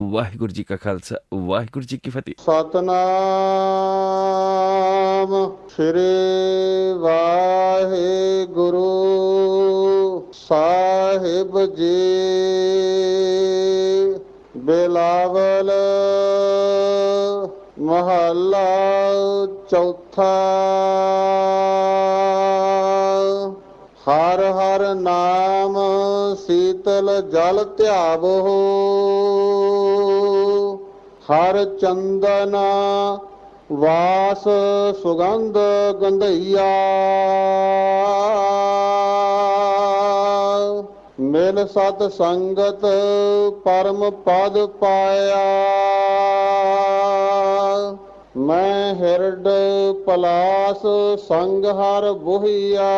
ਵਾਹਿਗੁਰੂ ਜੀ ਕਾ ਖਾਲਸਾ ਵਾਹਿਗੁਰੂ ਜੀ ਕੀ ਫਤਿਹ। ਸਤਨਾਮ ਸ੍ਰੀ ਵਾਹਿਗੁਰੂ ਸਾਹਿਬ ਜੀ। ਬਿਲਾਵਲ ਮਹੱਲਾ ਚੌਥਾ। ਹਰ ਹਰ ਨਾਮ ਸੀਤਲ ਜਲ ਧਿਆਵੋ, ਹਰ ਚੰਦਨ ਵਾਸ ਸੁਗੰਧ ਗੰਧਈਆ। ਮਿਲ ਸਤ ਸੰਗਤ ਪਰਮ ਪਦ ਪਾਇਆ, ਮੈਂ ਹਿਰਡ ਪਲਾਸ ਸੰਗ ਹਰ ਬੋਹੀਆ।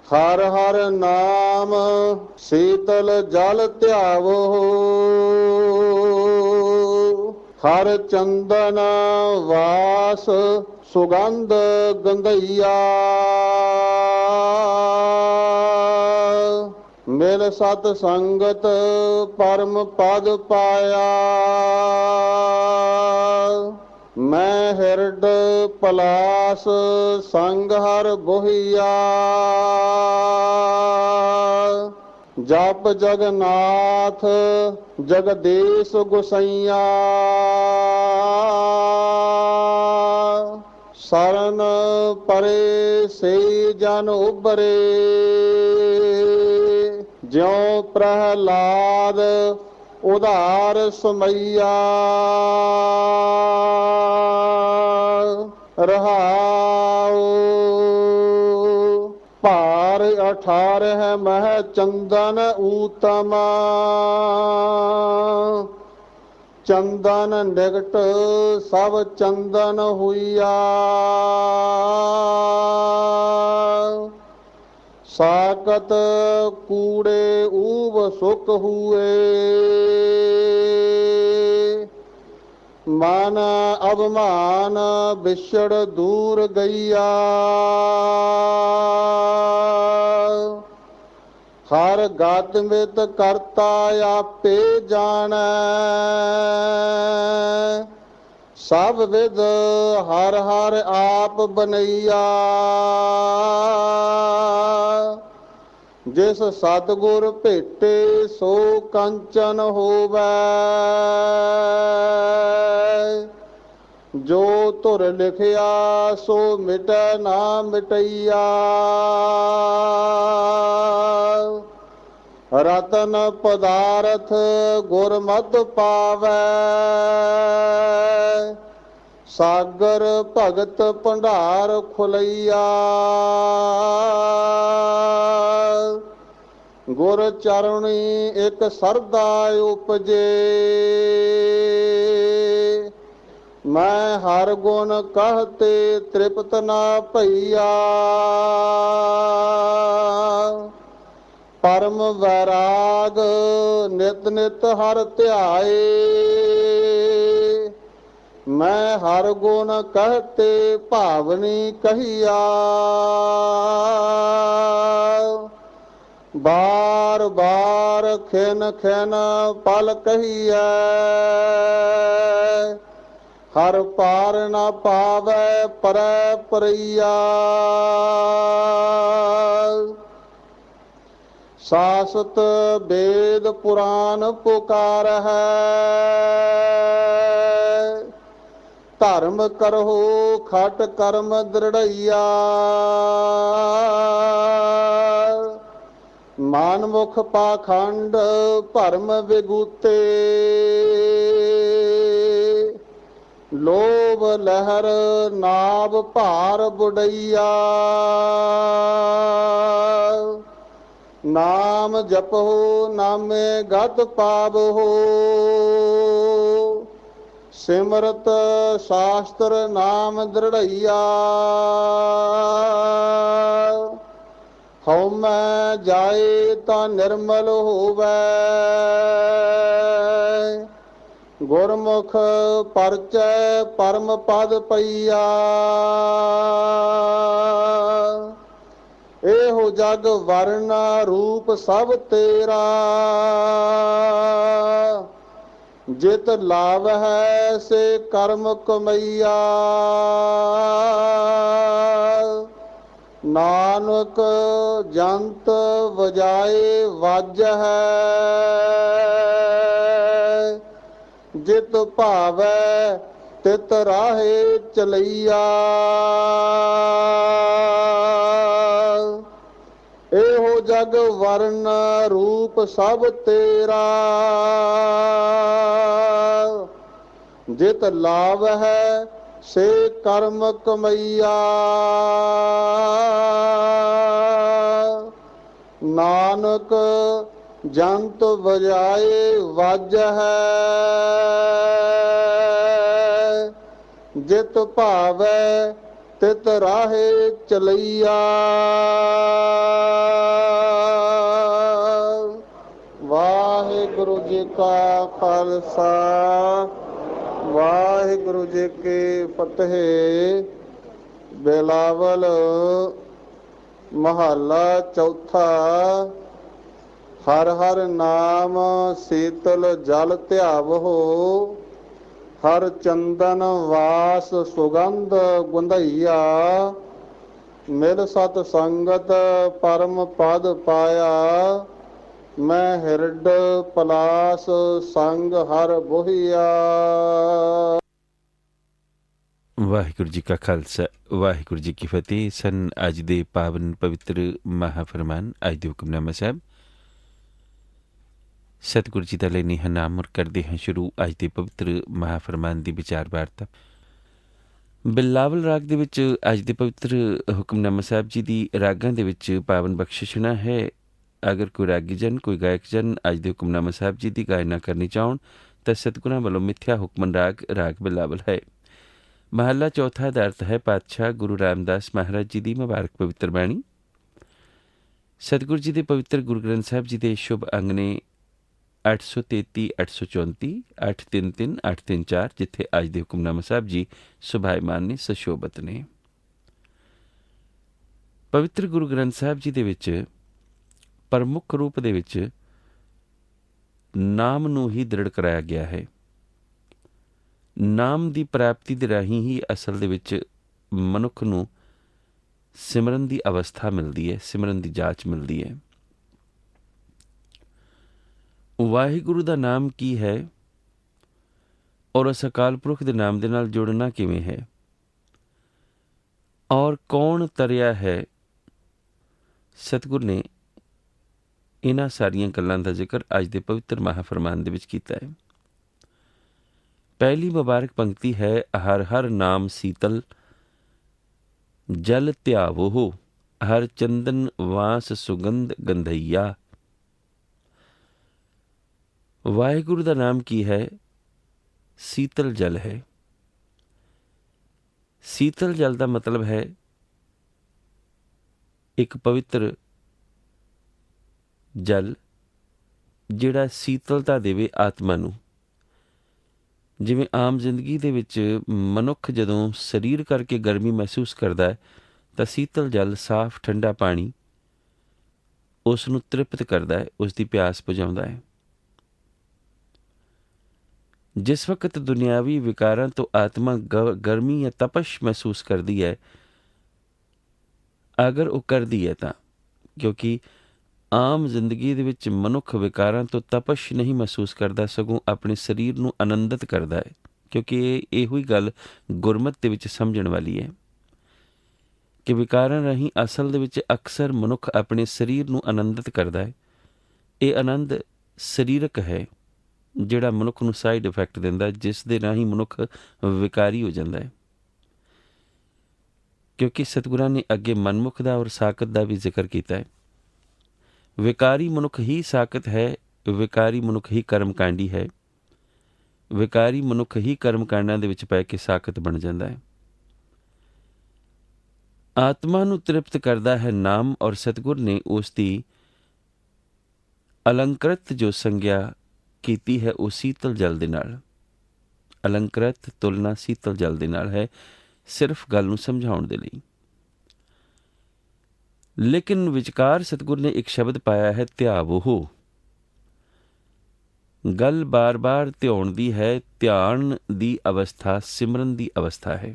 ਹਰ ਹਰ ਨਾਮ ਸੀਤਲ ਜਲ ਧਿਆਵੋ, ਹਰ ਚੰਦਨ ਵਾਸ ਸੁਗੰਧ ਗੰਧਈਆ। ਮਿਲ ਸਤ ਸੰਗਤ ਪਰਮ ਪਦ ਪਾਇਆ, ਮੈਂ ਹਿਰਡ ਪਲਾਸ ਸੰਗ ਹਰ ਬੋਹੀਆ। ਜਪ ਜਗਨਾਥ ਜਗਦੀਸ਼ ਗੁਸਈਆ, ਸਰਨ ਪਰੇ ਸੇ ਜਨ ਉਬਰੇ। ਜਿਉ ਪ੍ਰਹਲਾਦ ਉਧਾਰ ਸਮਈਆ, ਰਹਾਉ ਭਾਰ 18 ਮਹਿ ਚੰਦਨ ਊਤਮ। ਚੰਦਨ ਨਿਕਟ ਸਭ ਚੰਦਨ ਹੋਈਆ, ਸਾਕਤ ਕੂੜੇ ਊਬ ਸੁਖ ਹੂਏ। ਮਨ ਅਭਮਾਨ ਵਿਛੜ ਦੂਰ ਗਈਆ, ਹਰ ਗਤ ਮਿਤ ਕਰਤਾ ਆਪੇ ਜਾਣੈ। ਸਭ ਵਿਦ ਹਰ ਹਰ ਆਪ ਬਨਈਆ, ਜਿਸ ਸਤਿਗੁਰ ਭੇਟੇ ਸੋ ਕੰਚਨ ਹੋਵੈ। ਜੋ ਧੁਰ ਲਿਖਿਆ ਸੋ ਮਿਟੈ ਨਾ ਮਿਟਈਆ, ਰਤਨ ਪਦਾਰਥ ਗੁਰਮਤਿ ਪਾਵੈ। ਸਾਗਰ ਭਗਤ ਭੰਡਾਰ ਖੁਲਈਆ, ਗੁਰ ਚਰਣੀ ਇਕ ਸਰਦਾ ਉਪਜੇ। ਮੈਂ ਹਰ ਗੁਣ ਕਹਤੇ ਤ੍ਰਿਪਤ ਨਾ ਭਈਆ, ਪਰਮ ਵੈਰਾਗ ਨਿਤ ਨਿਤ ਹਰ ਧਿਆਏ। ਮੈਂ ਹਰ ਗੁਣ ਕਹਤੇ ਭਾਵਨੀ ਕਹੀਆ, ਬਾਰ ਬਾਰ ਖਿਨ ਖਿਨ ਪਲ ਕਹੀਐ। ਹਰ ਪਾਰ ਨਾ ਪਾਵੈ ਪਰੈ ਪਰਈਆ, ਸਾਸਤ ਵੇਦ ਪੁਰਾਨ ਪੁਕਾਰ ਹੈ। ਧਰਮ ਕਰਹੁ ਖਟ ਕਰਮ ਦ੍ਰਿੜਈਆ, ਮਾਨਮੁਖ ਪਾਖੰਡ ਭਰਮ ਵਿਗੂਤੇ। ਲੋਭ ਲਹਿਰ ਨਾਭ ਭਾਰ ਬੁੜਈਆ, ਨਾਮ ਜਪਹੁ ਨਾਮੇ ਗਤ ਪਾਵਹੁ। ਸਿਮਰਤ ਸ਼ਾਸਤਰ ਨਾਮ ਦ੍ਰਿੜਈਆ, ਹਉਮੈ ਜਾਏ ਤਾਂ ਨਿਰਮਲ ਹੋਵੈ। ਗੁਰਮੁਖ ਪਰਚੈ ਪਰਮ ਪਦ ਪਈਆ, ਇਹੋ ਜਗ ਵਰਨਾ ਰੂਪ ਸਭ ਤੇਰਾ, ਜਿਤ ਲਾਭ ਹੈ ਸੇ ਕਰਮ ਕਮਈਆ। ਨਾਨਕ ਜੰਤ ਵਜਾਏ ਵੱਜ ਹੈ, ਜਿਤ ਭਾਵੈ ਤਿਤ ਰਾਹੇ ਚਲਈਆ। ਇਹੋ ਜਗ ਵਰਨ ਰੂਪ ਸਭ ਤੇਰਾ, ਜਿਤ ਲਾਭ ਹੈ ਸੇ ਕਰਮ ਕਮਈਆ। ਨਾਨਕ ਜੰਤ ਵਜਾਏ ਵੱਜ ਹੈ, ਜਿਤ ਭਾਵੈ ਤਿਤ ਰਾਹੇ ਚਲਈਆ। ਵਾਹਿਗੁਰੂ ਜੀ ਕਾ ਖਾਲਸਾ, ਵਾਹਿਗੁਰੂ ਜੀ ਕੀ ਫਤਿਹ। ਬਿਲਾਵਲ ਮਹੱਲਾ ਚੌਥਾ। ਹਰ ਹਰ ਨਾਮ ਸੀਤਲ ਜਲ ਧਿਆਵੋ, ਹਰ ਚੰਦਨ ਵਾਸ ਸੁਗੰਧ ਗੁੰਧਈਆ। ਮਿਲ ਸਤ ਸੰਗਤ ਪਰਮ ਪਦ ਪਾਇਆ, ਮੈਂ ਹਿਰਡ ਪਲਾਸ ਸੰਗ ਹਰ ਬੋਹੀਆ। ਵਾਹਿਗੁਰੂ ਜੀ ਕਾ ਖਾਲਸਾ, ਵਾਹਿਗੁਰੂ ਜੀ ਕੀ ਫਤਿਹ। ਸਨ ਅੱਜ ਦੇ ਪਾਵਨ ਪਵਿੱਤਰ ਮਹਾਫਰਮਾਨ, ਅੱਜ ਦੇ ਹੁਕਮਨਾਮਾ ਸਾਹਿਬ। ਸਤਿਗੁਰੂ ਜੀ ਦਾ ਲੈਣੇ ਹਾਂ ਨਾਮ ਔਰ ਕਰਦੇ ਹਾਂ ਸ਼ੁਰੂ ਅੱਜ ਦੇ ਪਵਿੱਤਰ ਮਹਾਫਰਮਾਨ ਦੀ ਵਿਚਾਰ ਵਾਰਤਾ। ਬਿਲਾਵਲ ਰਾਗ ਦੇ ਵਿੱਚ ਅੱਜ ਦੇ ਪਵਿੱਤਰ ਹੁਕਮਨਾਮਾ ਸਾਹਿਬ ਜੀ ਦੀ ਰਾਗਾਂ ਦੇ ਵਿੱਚ ਪਾਵਨ ਬਖਸ਼ਿਸ਼ਣਾ ਹੈ। ਅਗਰ ਕੋਈ ਰਾਗੀ ਜਨ, ਕੋਈ ਗਾਇਕ ਜਨ ਅੱਜ ਦੇ ਹੁਕਮਨਾਮਾ ਸਾਹਿਬ ਜੀ ਦੀ ਗਾਇਨਾ ਕਰਨੀ ਚਾਹੁਣ ਤਾਂ ਸਤਿਗੁਰਾਂ ਵੱਲੋਂ ਮਿੱਥਿਆ ਹੁਕਮਨ ਰਾਗ, ਰਾਗ ਬਿਲਾਵਲ ਹੈ। ਮਹੱਲਾ ਚੌਥਾ ਦਾ ਅਰਥ ਹੈ ਪਾਤਸ਼ਾਹ ਗੁਰੂ ਰਾਮਦਾਸ ਮਹਾਰਾਜ ਜੀ ਦੀ ਮੁਬਾਰਕ ਪਵਿੱਤਰ ਬਾਣੀ। ਸਤਿਗੁਰੂ ਜੀ ਦੇ ਪਵਿੱਤਰ ਗੁਰੂ ਗ੍ਰੰਥ ਸਾਹਿਬ ਜੀ ਦੇ ਸ਼ੁਭ ਅੰਗ ਨੇ 833, 834, 833, 834, ਜਿੱਥੇ ਅੱਜ ਦੇ ਹੁਕਮਨਾਮਾ ਸਾਹਿਬ ਜੀ ਸੁਭਾਇਮਾਨ ਨੇ, ਸਸ਼ੋਭਤ ਨੇ। ਪਵਿੱਤਰ ਗੁਰੂ ਗ੍ਰੰਥ ਸਾਹਿਬ ਜੀ ਦੇ ਵਿੱਚ ਪ੍ਰਮੁੱਖ ਰੂਪ ਦੇ ਵਿੱਚ ਨਾਮ ਨੂੰ ਹੀ ਦ੍ਰਿੜ ਕਰਾਇਆ ਗਿਆ ਹੈ। ਨਾਮ ਦੀ ਪ੍ਰਾਪਤੀ ਦੇ ਰਾਹੀਂ ਹੀ ਅਸਲ ਦੇ ਵਿੱਚ ਮਨੁੱਖ ਨੂੰ ਸਿਮਰਨ ਦੀ ਅਵਸਥਾ ਮਿਲਦੀ ਹੈ, ਸਿਮਰਨ ਦੀ ਜਾਚ ਮਿਲਦੀ ਹੈ। ਵਾਹਿਗੁਰੂ ਦਾ ਨਾਮ ਕੀ ਹੈ ਔਰ ਉਸ ਅਕਾਲ ਪੁਰਖ ਦੇ ਨਾਮ ਦੇ ਨਾਲ ਜੁੜਨਾ ਕਿਵੇਂ ਹੈ ਔਰ ਕੌਣ ਤਰਿਆ ਹੈ, ਸਤਿਗੁਰ ਨੇ ਇਹਨਾਂ ਸਾਰੀਆਂ ਗੱਲਾਂ ਦਾ ਜ਼ਿਕਰ ਅੱਜ ਦੇ ਪਵਿੱਤਰ ਮਹਾਫਰਮਾਨ ਦੇ ਵਿੱਚ ਕੀਤਾ ਹੈ। ਪਹਿਲੀ ਮੁਬਾਰਕ ਪੰਕਤੀ ਹੈ, ਹਰ ਹਰ ਨਾਮ ਸੀਤਲ ਜਲ ਧਿਆਵੋ, ਹਰ ਚੰਦਨ ਵਾਸ ਸੁਗੰਧ ਗੰਧਈਆ। ਵਾਹਿਗੁਰੂ ਦਾ ਨਾਮ ਕੀ ਹੈ? ਸੀਤਲ ਜਲ ਹੈ। ਸੀਤਲ ਜਲ ਦਾ ਮਤਲਬ ਹੈ ਇੱਕ ਪਵਿੱਤਰ ਜਲ ਜਿਹੜਾ ਸੀਤਲਤਾ ਦੇਵੇ ਆਤਮਾ ਨੂੰ। ਜਿਵੇਂ ਆਮ ਜ਼ਿੰਦਗੀ ਦੇ ਵਿੱਚ ਮਨੁੱਖ ਜਦੋਂ ਸਰੀਰ ਕਰਕੇ ਗਰਮੀ ਮਹਿਸੂਸ ਕਰਦਾ ਹੈ ਤਾਂ ਸੀਤਲ ਜਲ, ਸਾਫ਼ ਠੰਡਾ ਪਾਣੀ ਉਸ ਨੂੰ ਤ੍ਰਿਪਤ ਕਰਦਾ ਹੈ, ਉਸ ਦੀ ਪਿਆਸ ਬੁਝਾਉਂਦਾ ਹੈ। ਜਿਸ ਵਕਤ ਦੁਨਿਆਵੀ ਵਿਕਾਰਾਂ ਤੋਂ ਆਤਮਾ ਗਰਮੀ ਜਾਂ ਤਪਸ਼ ਮਹਿਸੂਸ ਕਰਦੀ ਹੈ, ਅਗਰ ਉਹ ਕਰਦੀ ਹੈ ਤਾਂ, ਕਿਉਂਕਿ ਆਮ ਜ਼ਿੰਦਗੀ ਦੇ ਵਿੱਚ ਮਨੁੱਖ ਵਿਕਾਰਾਂ ਤੋਂ ਤਪਸ਼ ਨਹੀਂ ਮਹਿਸੂਸ ਕਰਦਾ, ਸਗੋਂ ਆਪਣੇ ਸਰੀਰ ਨੂੰ ਆਨੰਦਿਤ ਕਰਦਾ ਹੈ। ਕਿਉਂਕਿ ਇਹੋ ਹੀ ਗੱਲ ਗੁਰਮਤਿ ਦੇ ਵਿੱਚ ਸਮਝਣ ਵਾਲੀ ਹੈ ਕਿ ਵਿਕਾਰਾਂ ਰਾਹੀਂ ਅਸਲ ਦੇ ਵਿੱਚ ਅਕਸਰ ਮਨੁੱਖ ਆਪਣੇ ਸਰੀਰ ਨੂੰ ਆਨੰਦਿਤ ਕਰਦਾ ਹੈ। ਇਹ ਆਨੰਦ ਸਰੀਰਕ ਹੈ ਜਿਹੜਾ ਮਨੁੱਖ ਨੂੰ ਸਾਈਡ ਇਫੈਕਟ ਦਿੰਦਾ, ਜਿਸ ਦੇ ਰਾਹੀਂ ਮਨੁੱਖ ਵਿਕਾਰੀ ਹੋ ਜਾਂਦਾ ਹੈ। ਕਿਉਂਕਿ ਸਤਿਗੁਰਾਂ ਨੇ ਅੱਗੇ ਮਨਮੁਖ ਦਾ ਔਰ ਸਾਕਤ ਦਾ ਵੀ ਜ਼ਿਕਰ ਕੀਤਾ ਹੈ। ਵਿਕਾਰੀ ਮਨੁੱਖ ਹੀ ਸਾਕਤ ਹੈ, ਵਿਕਾਰੀ ਮਨੁੱਖ ਹੀ ਕਰਮਕਾਂਡੀ ਹੈ, ਵਿਕਾਰੀ ਮਨੁੱਖ ਹੀ ਕਰਮਕਾਂਡਾਂ ਦੇ ਵਿੱਚ ਪੈ ਕੇ ਸਾਕਤ ਬਣ ਜਾਂਦਾ ਹੈ। ਆਤਮਾ ਨੂੰ ਤ੍ਰਿਪਤ ਕਰਦਾ ਹੈ ਨਾਮ, ਔਰ ਸਤਿਗੁਰ ਨੇ ਉਸ ਦੀ ਅਲੰਕ੍ਰਿਤ ਜੋ ਸੰਗਿਆ ਕੀਤੀ ਹੈ ਉਹ ਸੀਤਲ ਜਲ ਦੇ ਨਾਲ। ਅਲੰਕ੍ਰਿਤ ਤੁਲਨਾ ਸੀਤਲ ਜਲ ਦੇ ਨਾਲ ਹੈ, ਸਿਰਫ ਗੱਲ ਨੂੰ ਸਮਝਾਉਣ ਦੇ ਲਈ। ਲੇਕਿਨ ਵਿਚਕਾਰ ਸਤਿਗੁਰ ਨੇ ਇੱਕ ਸ਼ਬਦ ਪਾਇਆ ਹੈ, ਧਿਆਵੋ। ਗੱਲ ਬਾਰ-ਬਾਰ ਧਿਆਉਣ ਦੀ ਹੈ। ਧਿਆਨ ਦੀ ਅਵਸਥਾ ਸਿਮਰਨ ਦੀ ਅਵਸਥਾ ਹੈ।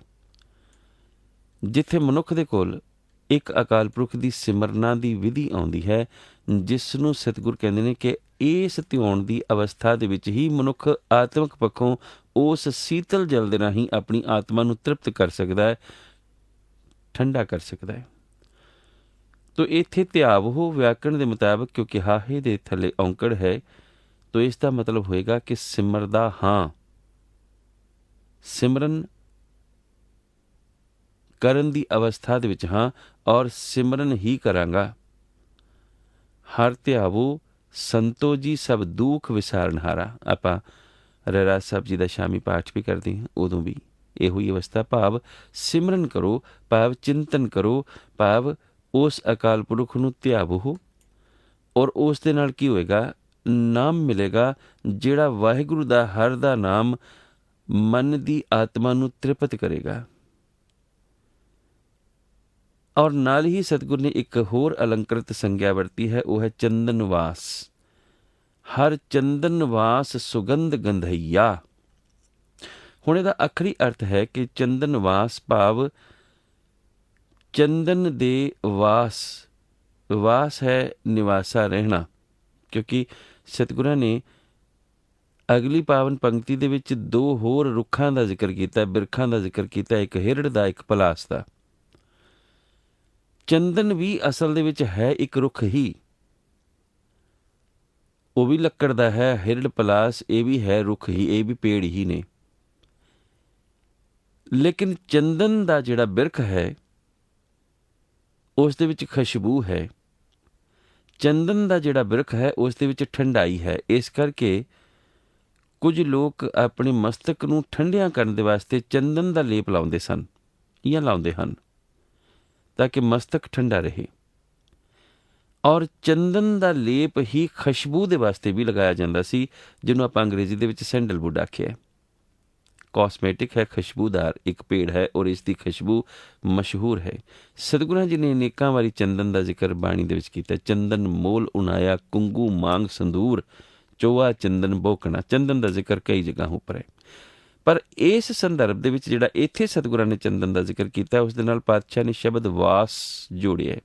ਜਿੱਥੇ ਮਨੁੱਖ ਦੇ ਕੋਲ ਇੱਕ ਅਕਾਲ ਪੁਰਖ ਦੀ ਸਿਮਰਨਾ ਦੀ ਵਿਧੀ ਆਉਂਦੀ ਹੈ, ਜਿਸ ਨੂੰ ਸਤਿਗੁਰ ਕਹਿੰਦੇ ਨੇ ਕਿ ਇਸ ਧਿਆਉਣ ਦੀ ਅਵਸਥਾ ਦੇ ਵਿੱਚ ਹੀ ਮਨੁੱਖ ਆਤਮਿਕ ਪੱਖੋਂ ਉਸ ਸੀਤਲ ਜਲ ਦੇ ਰਾਹੀਂ ਆਪਣੀ ਆਤਮਾ ਨੂੰ ਤ੍ਰਿਪਤ ਕਰ ਸਕਦਾ ਹੈ, ਠੰਡਾ ਕਰ ਸਕਦਾ ਹੈ। ਤੋ ਇੱਥੇ ਧਿਆਵੋ ਵਿਆਕਰਣ ਦੇ ਮੁਤਾਬਕ, ਕਿਉਂਕਿ ਹਾਹੇ ਦੇ ਥੱਲੇ ਔਂਕੜ ਹੈ, ਤੋ ਇਸ ਦਾ ਮਤਲਬ ਹੋਏਗਾ ਕਿ ਸਿਮਰਦਾ ਹਾਂ, ਸਿਮਰਨ ਕਰਨ ਦੀ ਅਵਸਥਾ ਦੇ ਵਿੱਚ ਹਾਂ ਔਰ ਸਿਮਰਨ ਹੀ ਕਰਾਂਗਾ। ਹਰ ਧਿਆਵੋ ਸੰਤੋ ਜੀ ਸਭ ਦੁੱਖ ਵਿਸਾਰਨਹਾਰਾ। ਆਪਾਂ ਰਹਿਰਾਸ ਸਾਹਿਬ ਜੀ ਦਾ ਸ਼ਾਮੀ ਪਾਠ ਵੀ ਕਰਦੇ ਹਾਂ, ਉਦੋਂ ਵੀ ਇਹੋ ਹੀ ਅਵਸਥਾ, ਭਾਵ ਸਿਮਰਨ ਕਰੋ, ਭਾਵ ਚਿੰਤਨ ਕਰੋ, ਭਾਵ ਉਸ ਅਕਾਲ ਪੁਰਖ ਨੂੰ ਧਿਆਵੋ। ਔਰ ਉਸ ਦੇ ਨਾਲ ਕੀ ਹੋਏਗਾ? ਨਾਮ ਮਿਲੇਗਾ, ਜਿਹੜਾ ਵਾਹਿਗੁਰੂ ਦਾ ਹਰ ਦਾ ਨਾਮ ਮਨ ਦੀ ਆਤਮਾ ਨੂੰ ਤ੍ਰਿਪਤ ਕਰੇਗਾ। ਔਰ ਨਾਲ ਹੀ ਸਤਿਗੁਰ ਨੇ ਇੱਕ ਹੋਰ ਅਲੰਕ੍ਰਿਤ ਸੰਗਿਆ ਵਰਤੀ ਹੈ, ਉਹ ਹੈ ਚੰਦਨਵਾਸ। ਹਰ ਚੰਦਨਵਾਸ ਸੁਗੰਧ ਗੰਧਈਆ। ਹੁਣ ਇਹਦਾ ਆਖਰੀ ਅਰਥ ਹੈ ਕਿ ਚੰਦਨਵਾਸ ਭਾਵ ਚੰਦਨ ਦੇ ਵਾਸ। ਵਾਸ ਹੈ ਨਿਵਾਸਾ, ਰਹਿਣਾ। ਕਿਉਂਕਿ ਸਤਿਗੁਰਾਂ ਨੇ ਅਗਲੀ ਪਾਵਨ ਪੰਕਤੀ ਦੇ ਵਿੱਚ ਦੋ ਹੋਰ ਰੁੱਖਾਂ ਦਾ ਜ਼ਿਕਰ ਕੀਤਾ, ਬਿਰਖਾਂ ਦਾ ਜ਼ਿਕਰ ਕੀਤਾ, ਇੱਕ ਹਿਰੜ ਦਾ, ਇੱਕ ਪਲਾਸ ਦਾ। ਚੰਦਨ ਵੀ ਅਸਲ ਦੇ ਵਿੱਚ ਹੈ ਇੱਕ ਰੁੱਖ ਹੀ, ਉਹ ਵੀ ਲੱਕੜ ਦਾ ਹੈ। ਹਿਰੜ ਪਲਾਸ ਇਹ ਵੀ ਹੈ ਰੁੱਖ ਹੀ, ਇਹ ਵੀ ਪੇੜ ਹੀ ਨੇ। ਲੇਕਿਨ ਚੰਦਨ ਦਾ ਜਿਹੜਾ ਬਿਰਖ ਹੈ ਉਸ ਦੇ ਵਿੱਚ ਖੁਸ਼ਬੂ ਹੈ। ਚੰਦਨ ਦਾ ਜਿਹੜਾ ਬਿਰਖ ਹੈ ਉਸ ਦੇ ਵਿੱਚ ਠੰਡਾਈ ਹੈ। ਇਸ ਕਰਕੇ ਕੁਝ ਲੋਕ ਆਪਣੇ ਮਸਤਕ ਨੂੰ ਠੰਡਿਆਂ ਕਰਨ ਦੇ ਵਾਸਤੇ ਚੰਦਨ ਦਾ ਲੇਪ ਲਾਉਂਦੇ ਸਨ ਜਾਂ ਲਾਉਂਦੇ ਹਨ, ਤਾਂ ਕਿ ਮਸਤਕ ਠੰਡਾ ਰਹੇ। ਔਰ ਚੰਦਨ ਦਾ ਲੇਪ ਹੀ ਖੁਸ਼ਬੂ ਦੇ ਵਾਸਤੇ ਵੀ ਲਗਾਇਆ ਜਾਂਦਾ ਸੀ, ਜਿਹਨੂੰ ਆਪਾਂ ਅੰਗਰੇਜ਼ੀ ਦੇ ਵਿੱਚ ਸੈਂਡਲਵੁੱਡ ਆਖਿਆ। ਕਾਸਮੈਟਿਕ ਹੈ, ਖੁਸ਼ਬੂਦਾਰ ਇੱਕ ਪੇੜ ਹੈ ਔਰ ਇਸ ਦੀ ਖੁਸ਼ਬੂ ਮਸ਼ਹੂਰ ਹੈ। ਸਤਿਗੁਰਾਂ ਜੀ ਨੇ ਅਨੇਕਾਂ ਵਾਰੀ ਚੰਦਨ ਦਾ ਜ਼ਿਕਰ ਬਾਣੀ ਦੇ ਵਿੱਚ ਕੀਤਾ। ਚੰਦਨ ਮੋਲ ਉਨਾਇਆ, ਕੁੰਗੂ ਮਾਂਗ ਸੰਦੂਰ, ਚੋਆ ਚੰਦਨ ਬੋਕਣਾ। ਚੰਦਨ ਦਾ ਜ਼ਿਕਰ ਕਈ ਜਗ੍ਹਾ ਉੱਪਰ ਹੈ, ਪਰ ਇਸ ਸੰਦਰਭ ਦੇ ਵਿੱਚ ਜਿਹੜਾ ਇੱਥੇ ਸਤਿਗੁਰਾਂ ਨੇ ਚੰਦਨ ਦਾ ਜ਼ਿਕਰ ਕੀਤਾ, ਉਸ ਦੇ ਨਾਲ ਪਾਤਸ਼ਾਹ ਨੇ ਸ਼ਬਦ ਵਾਸ ਜੋੜਿਆ।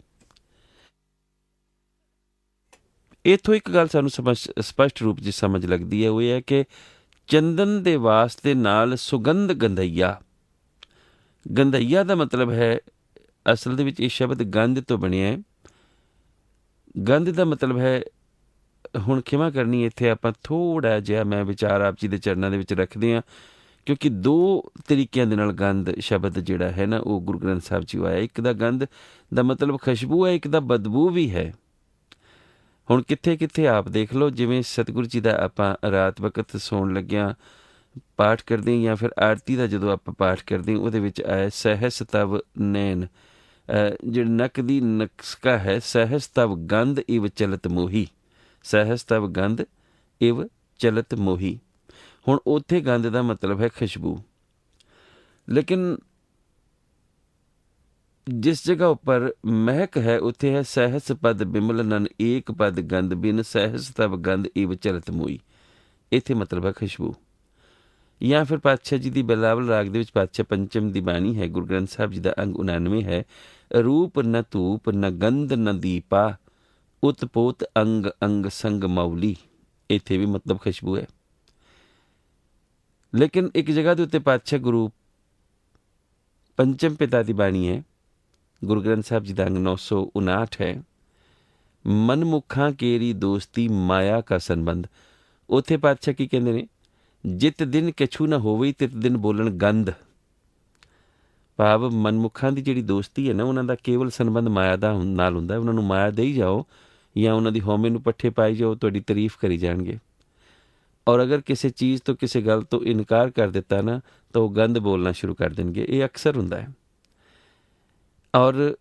ਇੱਥੋਂ ਇੱਕ ਗੱਲ ਸਾਨੂੰ ਸਪਸ਼ਟ ਰੂਪ 'ਚ ਸਮਝ ਲੱਗਦੀ ਹੈ, ਉਹ ਇਹ ਹੈ ਕਿ ਚੰਦਨ ਦੇ ਵਾਸ ਦੇ ਨਾਲ ਸੁਗੰਧ ਗੰਧਈਆ। ਗੰਧਈਆ ਦਾ ਮਤਲਬ ਹੈ, ਅਸਲ ਦੇ ਵਿੱਚ ਇਹ ਸ਼ਬਦ ਗੰਧ ਤੋਂ ਬਣਿਆ ਹੈ। ਗੰਧ ਦਾ ਮਤਲਬ ਹੈ, ਹੁਣ ਖਿਮਾ ਕਰਨੀ, ਇੱਥੇ ਆਪਾਂ ਥੋੜ੍ਹਾ ਜਿਹਾ ਮੈਂ ਵਿਚਾਰ ਆਪ ਜੀ ਦੇ ਚਰਨਾਂ ਦੇ ਵਿੱਚ ਰੱਖਦੇ ਹਾਂ, ਕਿਉਂਕਿ ਦੋ ਤਰੀਕਿਆਂ ਦੇ ਨਾਲ ਗੰਧ ਸ਼ਬਦ ਜਿਹੜਾ ਹੈ ਨਾ, ਉਹ ਗੁਰੂ ਗ੍ਰੰਥ ਸਾਹਿਬ 'ਚ ਆਇਆ। ਇੱਕ ਦਾ ਗੰਧ ਦਾ ਮਤਲਬ ਖੁਸ਼ਬੂ ਹੈ, ਇੱਕ ਦਾ ਬਦਬੂ ਵੀ ਹੈ। ਹੁਣ ਕਿੱਥੇ ਕਿੱਥੇ ਆਪ ਦੇਖ ਲਓ, ਜਿਵੇਂ ਸਤਿਗੁਰੂ ਜੀ ਦਾ ਆਪਾਂ ਰਾਤ ਵਕਤ ਸੌਣ ਲੱਗਿਆਂ ਪਾਠ ਕਰਦੇ ਹਾਂ, ਜਾਂ ਫਿਰ ਆਰਤੀ ਦਾ ਜਦੋਂ ਆਪਾਂ ਪਾਠ ਕਰਦੇ ਹਾਂ, ਉਹਦੇ ਵਿੱਚ ਆਇਆ ਸਹਿਸ ਤਵ ਨੈਣ। ਜਿਹੜੀ ਨੱਕ ਦੀ ਨਕਸਕਾ ਹੈ, ਸਹਿਸ ਤਵ ਗੰਧ ਇਵ ਚਲਤ ਮੋਹੀ। ਸਹਿਸ ਤਵ ਗੰਧ ਇਵ ਚਲਤ ਮੋਹੀ। ਹੁਣ ਉੱਥੇ ਗੰਧ ਦਾ ਮਤਲਬ ਹੈ ਖੁਸ਼ਬੂ। ਲੇਕਿਨ ਜਿਸ ਜਗ੍ਹਾ ਉੱਪਰ ਮਹਿਕ ਹੈ, ਉੱਥੇ ਹੈ ਸਹਿਸ ਪਦ ਬਿਮਲ ਨਨ ਏਕ ਪਦ ਗੰਧ ਬਿਨ ਸਹਿਸ ਤਵ ਗੰਧ ਇਵ ਚਲਤ ਮੋਈ। ਇੱਥੇ ਮਤਲਬ ਹੈ ਖੁਸ਼ਬੂ। ਜਾਂ ਫਿਰ ਪਾਤਸ਼ਾਹ ਜੀ ਦੀ ਬਿਲਾਵਲ ਰਾਗ ਦੇ ਵਿੱਚ ਪਾਤਸ਼ਾਹ ਪੰਚਮ ਦੀ ਬਾਣੀ ਹੈ, ਗੁਰੂ ਗ੍ਰੰਥ ਸਾਹਿਬ ਜੀ ਦਾ ਅੰਗ 99 ਹੈ। ਰੂਪ ਨ ਧੂਪ ਨ ਗੰਧ ਨ ਦੀਪਾ, ਉਤਪੋਤ ਅੰਗ ਅੰਗ ਸੰਗ ਮੌਲੀ। ਇੱਥੇ ਵੀ ਮਤਲਬ ਖੁਸ਼ਬੂ ਹੈ। ਲੇਕਿਨ ਇੱਕ ਜਗ੍ਹਾ ਦੇ ਉੱਤੇ ਪਾਤਸ਼ਾਹ ਗੁਰੂ ਪੰਚਮ ਪਿਤਾ ਦੀ ਬਾਣੀ ਹੈ, ਗੁਰੂ ਗ੍ਰੰਥ ਸਾਹਿਬ ਜੀ ਦਾ ਅੰਗ 959 ਹੈ। ਮਨਮੁਖਾਂ ਕੇਰੀ ਦੋਸਤੀ ਮਾਇਆ ਕਾ ਸੰਬੰਧ। ਉੱਥੇ ਪਾਤਸ਼ਾਹ ਕੀ ਕਹਿੰਦੇ ਨੇ? ਜਿਤ ਦਿਨ ਕਛੂ ਨਾ ਹੋਵੇ ਤਿਤ ਦਿਨ ਬੋਲਣ ਗੰਧ। ਭਾਵ ਮਨਮੁਖਾਂ ਦੀ ਜਿਹੜੀ ਦੋਸਤੀ ਹੈ ਨਾ, ਉਹਨਾਂ ਦਾ ਕੇਵਲ ਸੰਬੰਧ ਮਾਇਆ ਦਾ ਨਾਲ ਹੁੰਦਾ। ਉਹਨਾਂ ਨੂੰ ਮਾਇਆ ਦੇਈ ਜਾਓ ਜਾਂ ਉਹਨਾਂ ਦੀ ਹਉਮੈ ਨੂੰ ਪੱਠੇ ਪਾਈ ਜਾਓ, ਤੁਹਾਡੀ ਤਾਰੀਫ ਕਰੀ ਜਾਣਗੇ। ਔਰ ਅਗਰ ਕਿਸੇ ਚੀਜ਼ ਤੋਂ, ਕਿਸੇ ਗੱਲ ਤੋਂ ਇਨਕਾਰ ਕਰ ਦਿੱਤਾ ਨਾ, ਤਾਂ ਉਹ ਗੰਧ ਬੋਲਣਾ ਸ਼ੁਰੂ ਕਰ ਦੇਣਗੇ। ਇਹ ਅਕਸਰ ਹੁੰਦਾ ਹੈ। ਔਰ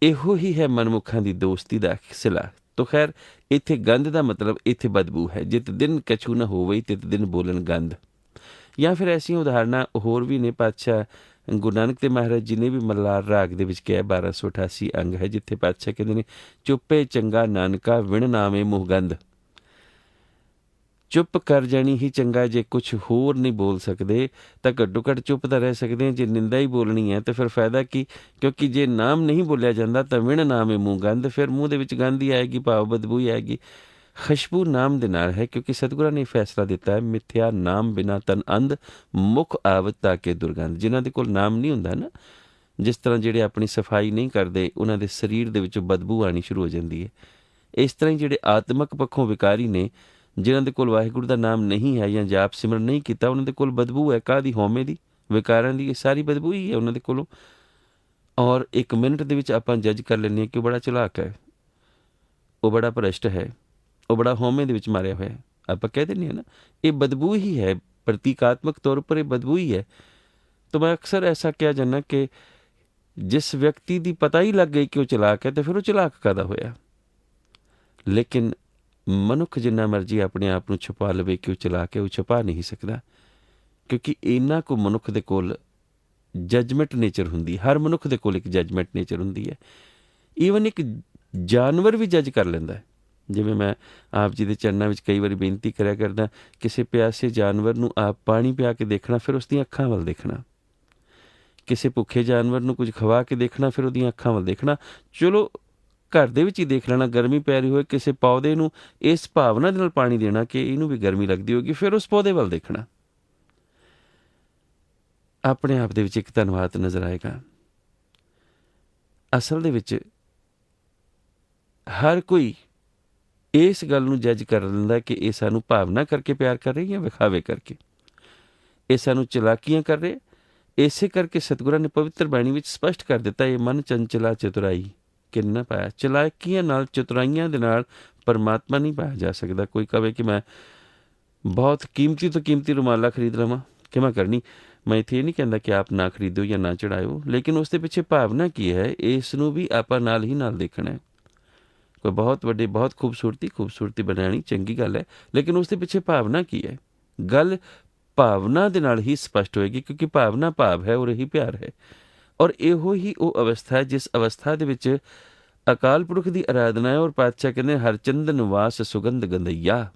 ਇਹੋ ਹੀ ਹੈ ਮਨਮੁਖਾਂ ਦੀ ਦੋਸਤੀ ਦਾ ਸਿਲਾ। ਤੋ ਖੈਰ, ਇੱਥੇ ਗੰਧ ਦਾ ਮਤਲਬ ਇੱਥੇ ਬਦਬੂ ਹੈ। ਜਿਤ ਦਿਨ ਕਛੂ ਨਾ ਹੋਵੇ ਤਿਤ ਦਿਨ ਬੋਲਣ ਗੰਧ। ਜਾਂ ਫਿਰ ਐਸੀਆਂ ਉਦਾਹਰਨਾਂ ਹੋਰ ਵੀ ਨੇ। ਪਾਤਸ਼ਾਹ ਗੁਰੂ ਨਾਨਕ ਦੇਵ ਮਹਾਰਾਜ ਜੀ ਨੇ ਵੀ ਮਲਾਰ ਰਾਗ ਦੇ ਵਿੱਚ ਕਿਹਾ 1288 ਅੰਗ ਹੈ, ਜਿੱਥੇ ਪਾਤਸ਼ਾਹ ਕਹਿੰਦੇ ਨੇ ਚੁੱਪੇ ਚੰਗਾ ਨਾਨਕਾ ਵਿਣ ਨਾਵੇਂ ਮੁਹਗੰਧ। ਚੁੱਪ ਕਰ ਜਾਣੀ ਹੀ ਚੰਗਾ। ਜੇ ਕੁਛ ਹੋਰ ਨਹੀਂ ਬੋਲ ਸਕਦੇ ਤਾਂ ਘੱਟੋ ਘੱਟ ਚੁੱਪ ਤਾਂ ਰਹਿ ਸਕਦੇ ਹਾਂ। ਜੇ ਨਿੰਦਾ ਹੀ ਬੋਲਣੀ ਹੈ ਤਾਂ ਫਿਰ ਫਾਇਦਾ ਕੀ? ਕਿਉਂਕਿ ਜੇ ਨਾਮ ਨਹੀਂ ਬੋਲਿਆ ਜਾਂਦਾ ਤਾਂ ਵਿਣ ਨਾਮ ਹੈ ਮੂੰਹ ਗੰਧ, ਫਿਰ ਮੂੰਹ ਦੇ ਵਿੱਚ ਗੰਧ ਹੀ ਆਏਗੀ, ਭਾਵ ਬਦਬੂ ਹੀ ਆਏਗੀ। ਖੁਸ਼ਬੂ ਨਾਮ ਦੇ ਨਾਲ ਹੈ, ਕਿਉਂਕਿ ਸਤਿਗੁਰਾਂ ਨੇ ਫੈਸਲਾ ਦਿੱਤਾ ਹੈ ਮਿੱਥਿਆ ਨਾਮ ਬਿਨਾ ਤਨ ਅੰਧ ਮੁੱਖ ਆਵਤ ਤਾਂ ਕੇ ਦੁਰਗੰਧ। ਜਿਨ੍ਹਾਂ ਦੇ ਕੋਲ ਨਾਮ ਨਹੀਂ ਹੁੰਦਾ ਨਾ, ਜਿਸ ਤਰ੍ਹਾਂ ਜਿਹੜੇ ਆਪਣੀ ਸਫਾਈ ਨਹੀਂ ਕਰਦੇ, ਉਹਨਾਂ ਦੇ ਸਰੀਰ ਦੇ ਵਿੱਚੋਂ ਬਦਬੂ ਆਉਣੀ ਸ਼ੁਰੂ ਹੋ ਜਾਂਦੀ ਹੈ। ਇਸ ਤਰ੍ਹਾਂ ਹੀ ਜਿਹੜੇ ਆਤਮਕ ਪੱਖੋਂ ਵਿਕਾਰੀ ਨੇ, ਜਿਨ੍ਹਾਂ ਦੇ ਕੋਲ ਵਾਹਿਗੁਰੂ ਦਾ ਨਾਮ ਨਹੀਂ ਹੈ ਜਾਂ ਜਾਪ ਸਿਮਰਨ ਨਹੀਂ ਕੀਤਾ, ਉਹਨਾਂ ਦੇ ਕੋਲ ਬਦਬੂ ਹੈ। ਕਾਹਦੀ? ਹਉਮੈ ਦੀ, ਵਿਕਾਰਾਂ ਦੀ। ਇਹ ਸਾਰੀ ਬਦਬੂ ਹੀ ਹੈ ਉਹਨਾਂ ਦੇ ਕੋਲੋਂ। ਔਰ 1 ਮਿੰਟ ਦੇ ਵਿੱਚ ਆਪਾਂ ਜੱਜ ਕਰ ਲੈਂਦੇ ਹਾਂ ਕਿ ਉਹ ਬੜਾ ਚਲਾਕ ਹੈ, ਉਹ ਬੜਾ ਭ੍ਰਿਸ਼ਟ ਹੈ, ਉਹ ਬੜਾ ਹਉਮੈ ਦੇ ਵਿੱਚ ਮਾਰਿਆ ਹੋਇਆ ਹੈ। ਆਪਾਂ ਕਹਿ ਦਿੰਦੇ ਹਾਂ ਨਾ, ਇਹ ਬਦਬੂ ਹੀ ਹੈ, ਪ੍ਰਤੀਕਾਤਮਕ ਤੌਰ ਪਰ ਇਹ ਬਦਬੂ ਹੀ ਹੈ। ਤਾਂ ਮੈਂ ਅਕਸਰ ਐਸਾ ਕਿਹਾ ਜਾਂਦਾ ਕਿ ਜਿਸ ਵਿਅਕਤੀ ਦੀ ਪਤਾ ਹੀ ਲੱਗ ਗਈ ਕਿ ਉਹ ਚਲਾਕ ਹੈ, ਤਾਂ ਫਿਰ ਉਹ ਚਲਾਕ ਕਾਹਦਾ ਹੋਇਆ? ਲੇਕਿਨ ਮਨੁੱਖ ਜਿੰਨਾ ਮਰਜ਼ੀ ਆਪਣੇ ਆਪ ਨੂੰ ਛੁਪਾ ਲਵੇ ਕਿ ਉਹ ਚਲਾਕ ਹੈ, ਉਹ ਛੁਪਾ ਨਹੀਂ ਸਕਦਾ, ਕਿਉਂਕਿ ਇੰਨਾ ਕੁ ਮਨੁੱਖ ਦੇ ਕੋਲ ਜੱਜਮੈਂਟ ਨੇਚਰ ਹੁੰਦੀ। ਹਰ ਮਨੁੱਖ ਦੇ ਕੋਲ ਇੱਕ ਜੱਜਮੈਂਟ ਨੇਚਰ ਹੁੰਦੀ ਹੈ। ਈਵਨ ਇੱਕ ਜਾਨਵਰ ਵੀ ਜੱਜ ਕਰ ਲੈਂਦਾ ਹੈ। ਜਿਵੇਂ ਮੈਂ ਆਪ ਜੀ ਦੇ ਚਰਨਾਂ ਵਿੱਚ ਕਈ ਵਾਰੀ ਬੇਨਤੀ ਕਰਿਆ ਕਰਦਾ, ਕਿਸੇ ਪਿਆਸੇ ਜਾਨਵਰ ਨੂੰ ਆਪ ਪਾਣੀ ਪਿਆ ਕੇ ਦੇਖਣਾ, ਫਿਰ ਉਸ ਦੀਆਂ ਅੱਖਾਂ ਵੱਲ ਦੇਖਣਾ। ਕਿਸੇ ਭੁੱਖੇ ਜਾਨਵਰ ਨੂੰ ਕੁਝ ਖਵਾ ਕੇ ਦੇਖਣਾ, ਫਿਰ ਉਹਦੀਆਂ ਅੱਖਾਂ ਵੱਲ ਦੇਖਣਾ। ਚਲੋ ਘਰ ਦੇ ਵਿੱਚ ਹੀ ਦੇਖ ਲੈਣਾ, ਗਰਮੀ ਪੈ ਰਹੀ ਹੋਏ, ਕਿਸੇ ਪੌਦੇ ਨੂੰ ਇਸ ਭਾਵਨਾ ਦੇ ਨਾਲ ਪਾਣੀ ਦੇਣਾ ਕਿ ਇਹਨੂੰ ਵੀ ਗਰਮੀ ਲੱਗਦੀ ਹੋਗੀ, ਫਿਰ ਉਸ ਪੌਦੇ ਵੱਲ ਦੇਖਣਾ। ਆਪਣੇ ਆਪ ਦੇ ਵਿੱਚ ਇੱਕ ਧੰਨਵਾਦ ਨਜ਼ਰ ਆਏਗਾ। ਅਸਲ ਦੇ ਵਿੱਚ ਹਰ ਕੋਈ ਇਸ ਗੱਲ ਨੂੰ ਜੱਜ ਕਰ ਲੈਂਦਾ ਕਿ ਇਹ ਸਾਨੂੰ ਭਾਵਨਾ ਕਰਕੇ ਪਿਆਰ ਕਰ ਰਹੇ ਜਾਂ ਵਿਖਾਵੇ ਕਰਕੇ, ਇਹ ਸਾਨੂੰ ਚਲਾਕੀਆਂ ਕਰ ਰਹੇ। ਇਸੇ ਕਰਕੇ ਸਤਿਗੁਰਾਂ ਨੇ ਪਵਿੱਤਰ ਬਾਣੀ ਵਿੱਚ ਸਪਸ਼ਟ ਕਰ ਦਿੱਤਾ, ਇਹ ਮਨ ਚੰਚਲਾ ਚਤੁਰਾਈ ਕਿੰਨਾ ਪਾਇਆ। ਚਲਾਕੀਆਂ ਨਾਲ, ਚਤੁਰਾਈਆਂ ਦੇ ਨਾਲ ਪਰਮਾਤਮਾ ਨਹੀਂ ਪਾਇਆ ਜਾ ਸਕਦਾ। ਕੋਈ ਕਹੇ ਕਿ ਮੈਂ ਬਹੁਤ ਕੀਮਤੀ ਤੋਂ ਕੀਮਤੀ ਰੁਮਾਲਾ ਖਰੀਦ ਲਵਾਂ, ਕਿਵੇਂ ਕਰਨੀ? ਮੈਂ ਇੱਥੇ ਇਹ ਨਹੀਂ ਕਹਿੰਦਾ ਕਿ ਆਪ ਨਾ ਖਰੀਦੋ ਜਾਂ ਨਾ ਚੜਾਇਓ, ਲੇਕਿਨ ਉਸ ਦੇ ਪਿੱਛੇ ਭਾਵਨਾ ਕੀ ਹੈ, ਇਸ ਨੂੰ ਵੀ ਆਪਾਂ ਨਾਲ ਹੀ ਨਾਲ ਦੇਖਣਾ ਹੈ। ਕੋਈ ਬਹੁਤ ਵੱਡੀ, ਬਹੁਤ ਖੂਬਸੂਰਤੀ ਬਣਾਉਣੀ ਚੰਗੀ ਗੱਲ ਹੈ, ਲੇਕਿਨ ਉਸ ਦੇ ਪਿੱਛੇ ਭਾਵਨਾ ਕੀ ਹੈ? ਗੱਲ ਭਾਵਨਾ ਦੇ ਨਾਲ ਹੀ ਸਪਸ਼ਟ ਹੋਏਗੀ, ਕਿਉਂਕਿ ਭਾਵਨਾ ਭਾਵ ਹੈ ਔਰ ਇਹੀ ਪਿਆਰ ਹੈ। ਔਰ ਇਹੋ ਹੀ ਉਹ ਅਵਸਥਾ ਹੈ ਜਿਸ ਅਵਸਥਾ ਦੇ ਵਿੱਚ ਅਕਾਲ ਪੁਰਖ ਦੀ ਆਰਾਧਨਾ ਹੈ। ਔਰ ਪਾਤਸ਼ਾਹ ਕਹਿੰਦੇ ਹਰ ਚੰਦਨ ਵਾਸ ਸੁਗੰਧ ਗੰਧਈਆ।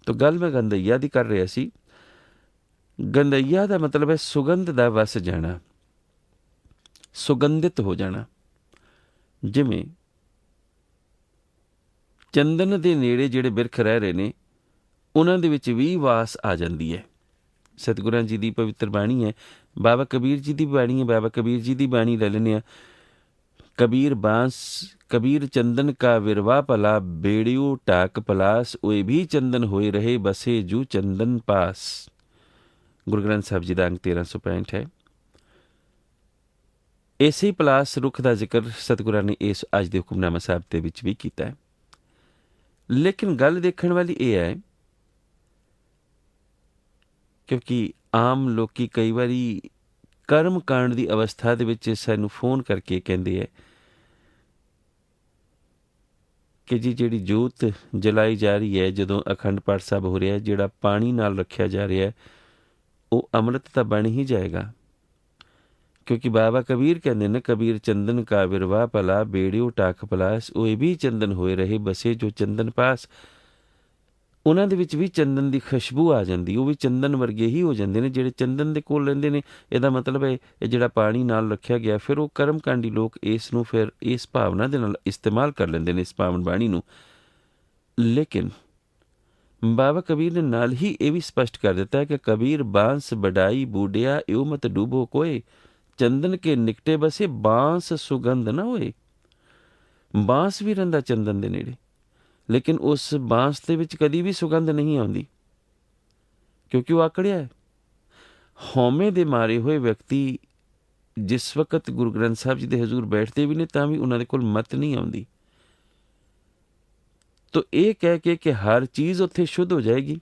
ਤਾਂ ਗੱਲ ਮੈਂ ਗੰਧਈਆ ਦੀ ਕਰ ਰਿਹਾ ਸੀ। ਗੰਧਈਆ ਦਾ ਮਤਲਬ ਹੈ ਸੁਗੰਧ ਦਾ ਵਸ ਜਾਣਾ, ਸੁਗੰਧਿਤ ਹੋ ਜਾਣਾ। ਜਿਵੇਂ ਚੰਦਨ ਦੇ ਨੇੜੇ ਜਿਹੜੇ ਬਿਰਖ ਰਹਿ ਰਹੇ ਨੇ, ਉਹਨਾਂ ਦੇ ਵਿੱਚ ਵੀ ਵਾਸ ਆ ਜਾਂਦੀ ਹੈ। ਸਤਿਗੁਰਾਂ ਜੀ ਦੀ ਪਵਿੱਤਰ ਬਾਣੀ ਹੈ, ਬਾਬਾ ਕਬੀਰ ਜੀ ਦੀ ਬਾਣੀ ਹੈ। ਬਾਬਾ ਕਬੀਰ ਜੀ ਦੀ ਬਾਣੀ ਲੈ ਲੈਂਦੇ ਹਾਂ। ਕਬੀਰ ਚੰਦਨ ਕਾ ਵਿਰਵਾ ਭਲਾ, ਬੇੜਿਓ ਢਾਕ ਪਲਾਸ, ਓਏ ਵੀ ਚੰਦਨ ਹੋਏ ਰਹੇ ਬਸੇ ਜੂ ਚੰਦਨ ਪਾਸ। ਗੁਰੂ ਗ੍ਰੰਥ ਸਾਹਿਬ ਜੀ ਦਾ ਅੰਕ 1365 ਹੈ। ਇਸੇ ਪਲਾਸ ਰੁੱਖ ਦਾ ਜ਼ਿਕਰ ਸਤਿਗੁਰਾਂ ਨੇ ਇਸ ਅੱਜ ਦੇ ਹੁਕਮਨਾਮਾ ਸਾਹਿਬ ਦੇ ਵਿੱਚ ਵੀ ਕੀਤਾ ਹੈ। ਲੇਕਿਨ ਗੱਲ ਦੇਖਣ ਵਾਲੀ ਇਹ ਹੈ, ਕਿਉਂਕਿ ਆਮ ਲੋਕੀ ਕਈ ਵਾਰੀ ਕਰਮ ਕਾਂਡ ਦੀ ਅਵਸਥਾ ਦੇ ਵਿੱਚ ਸਾਨੂੰ ਫੋਨ ਕਰਕੇ ਕਹਿੰਦੇ ਹੈ ਕਿ ਜੀ ਜਿਹੜੀ ਜੋਤ ਜਲਾਈ ਜਾ ਰਹੀ ਹੈ, ਜਦੋਂ ਅਖੰਡ ਪਾਠ ਸਾਹਿਬ ਹੋ ਰਿਹਾ, ਜਿਹੜਾ ਪਾਣੀ ਨਾਲ ਰੱਖਿਆ ਜਾ ਰਿਹਾ, ਉਹ ਅੰਮ੍ਰਿਤ ਤਾਂ ਬਣ ਹੀ ਜਾਏਗਾ। ਕਿਉਂਕਿ ਬਾਬਾ ਕਬੀਰ ਕਹਿੰਦੇ ਨੇ, ਕਬੀਰ ਚੰਦਨ ਕਾ ਵਿਰਵਾ ਭਲਾ, ਬੇੜਿਓ ਟਾਕ ਪਲਾਸ, ਉਹ ਵੀ ਚੰਦਨ ਹੋਏ ਰਹੇ ਬਸੇ ਜੋ ਚੰਦਨ ਪਾਸ। ਉਹਨਾਂ ਦੇ ਵਿੱਚ ਵੀ ਚੰਦਨ ਦੀ ਖੁਸ਼ਬੂ ਆ ਜਾਂਦੀ, ਉਹ ਵੀ ਚੰਦਨ ਵਰਗੇ ਹੀ ਹੋ ਜਾਂਦੇ ਨੇ ਜਿਹੜੇ ਚੰਦਨ ਦੇ ਕੋਲ ਰਹਿੰਦੇ ਨੇ। ਇਹਦਾ ਮਤਲਬ ਹੈ ਇਹ ਜਿਹੜਾ ਪਾਣੀ ਨਾਲ ਰੱਖਿਆ ਗਿਆ, ਫਿਰ ਉਹ ਕਰਮਕਾਂਡੀ ਲੋਕ ਇਸ ਨੂੰ ਫਿਰ ਇਸ ਭਾਵਨਾ ਦੇ ਨਾਲ ਇਸਤੇਮਾਲ ਕਰ ਲੈਂਦੇ ਨੇ, ਇਸ ਪਾਵਨ ਬਾਣੀ ਨੂੰ। ਲੇਕਿਨ ਬਾਬਾ ਕਬੀਰ ਨੇ ਨਾਲ ਹੀ ਇਹ ਵੀ ਸਪਸ਼ਟ ਕਰ ਦਿੱਤਾ ਹੈ ਕਿ ਕਬੀਰ ਬਾਂਸ ਬਡਾਈ ਬੂਡਿਆ, ਇਉ ਮਤ ਡੂਬੋ ਕੋਏ, ਚੰਦਨ ਕੇ ਨਿਕਟੇ ਬਸੇ ਬਾਂਸ ਸੁਗੰਧ ਨਾ ਹੋਏ। ਬਾਂਸ ਵੀ ਰਹਿੰਦਾ ਚੰਦਨ ਦੇ ਨੇੜੇ, ਲੇਕਿਨ ਉਸ ਬਾਂਸ ਦੇ ਵਿੱਚ ਕਦੀ ਵੀ ਸੁਗੰਧ ਨਹੀਂ ਆਉਂਦੀ, ਕਿਉਂਕਿ ਉਹ ਆਕੜਿਆ ਹੈ। ਹਉਮੈ ਦੇ ਮਾਰੇ ਹੋਏ ਵਿਅਕਤੀ ਜਿਸ ਵਕਤ ਗੁਰੂ ਗ੍ਰੰਥ ਸਾਹਿਬ ਜੀ ਦੇ ਹਜ਼ੂਰ ਬੈਠਦੇ ਵੀ ਨੇ, ਤਾਂ ਵੀ ਉਹਨਾਂ ਦੇ ਕੋਲ ਮਤ ਨਹੀਂ ਆਉਂਦੀ। ਤੋ ਇਹ ਕਹਿ ਕੇ ਕਿ ਹਰ ਚੀਜ਼ ਉੱਥੇ ਸ਼ੁੱਧ ਹੋ ਜਾਏਗੀ,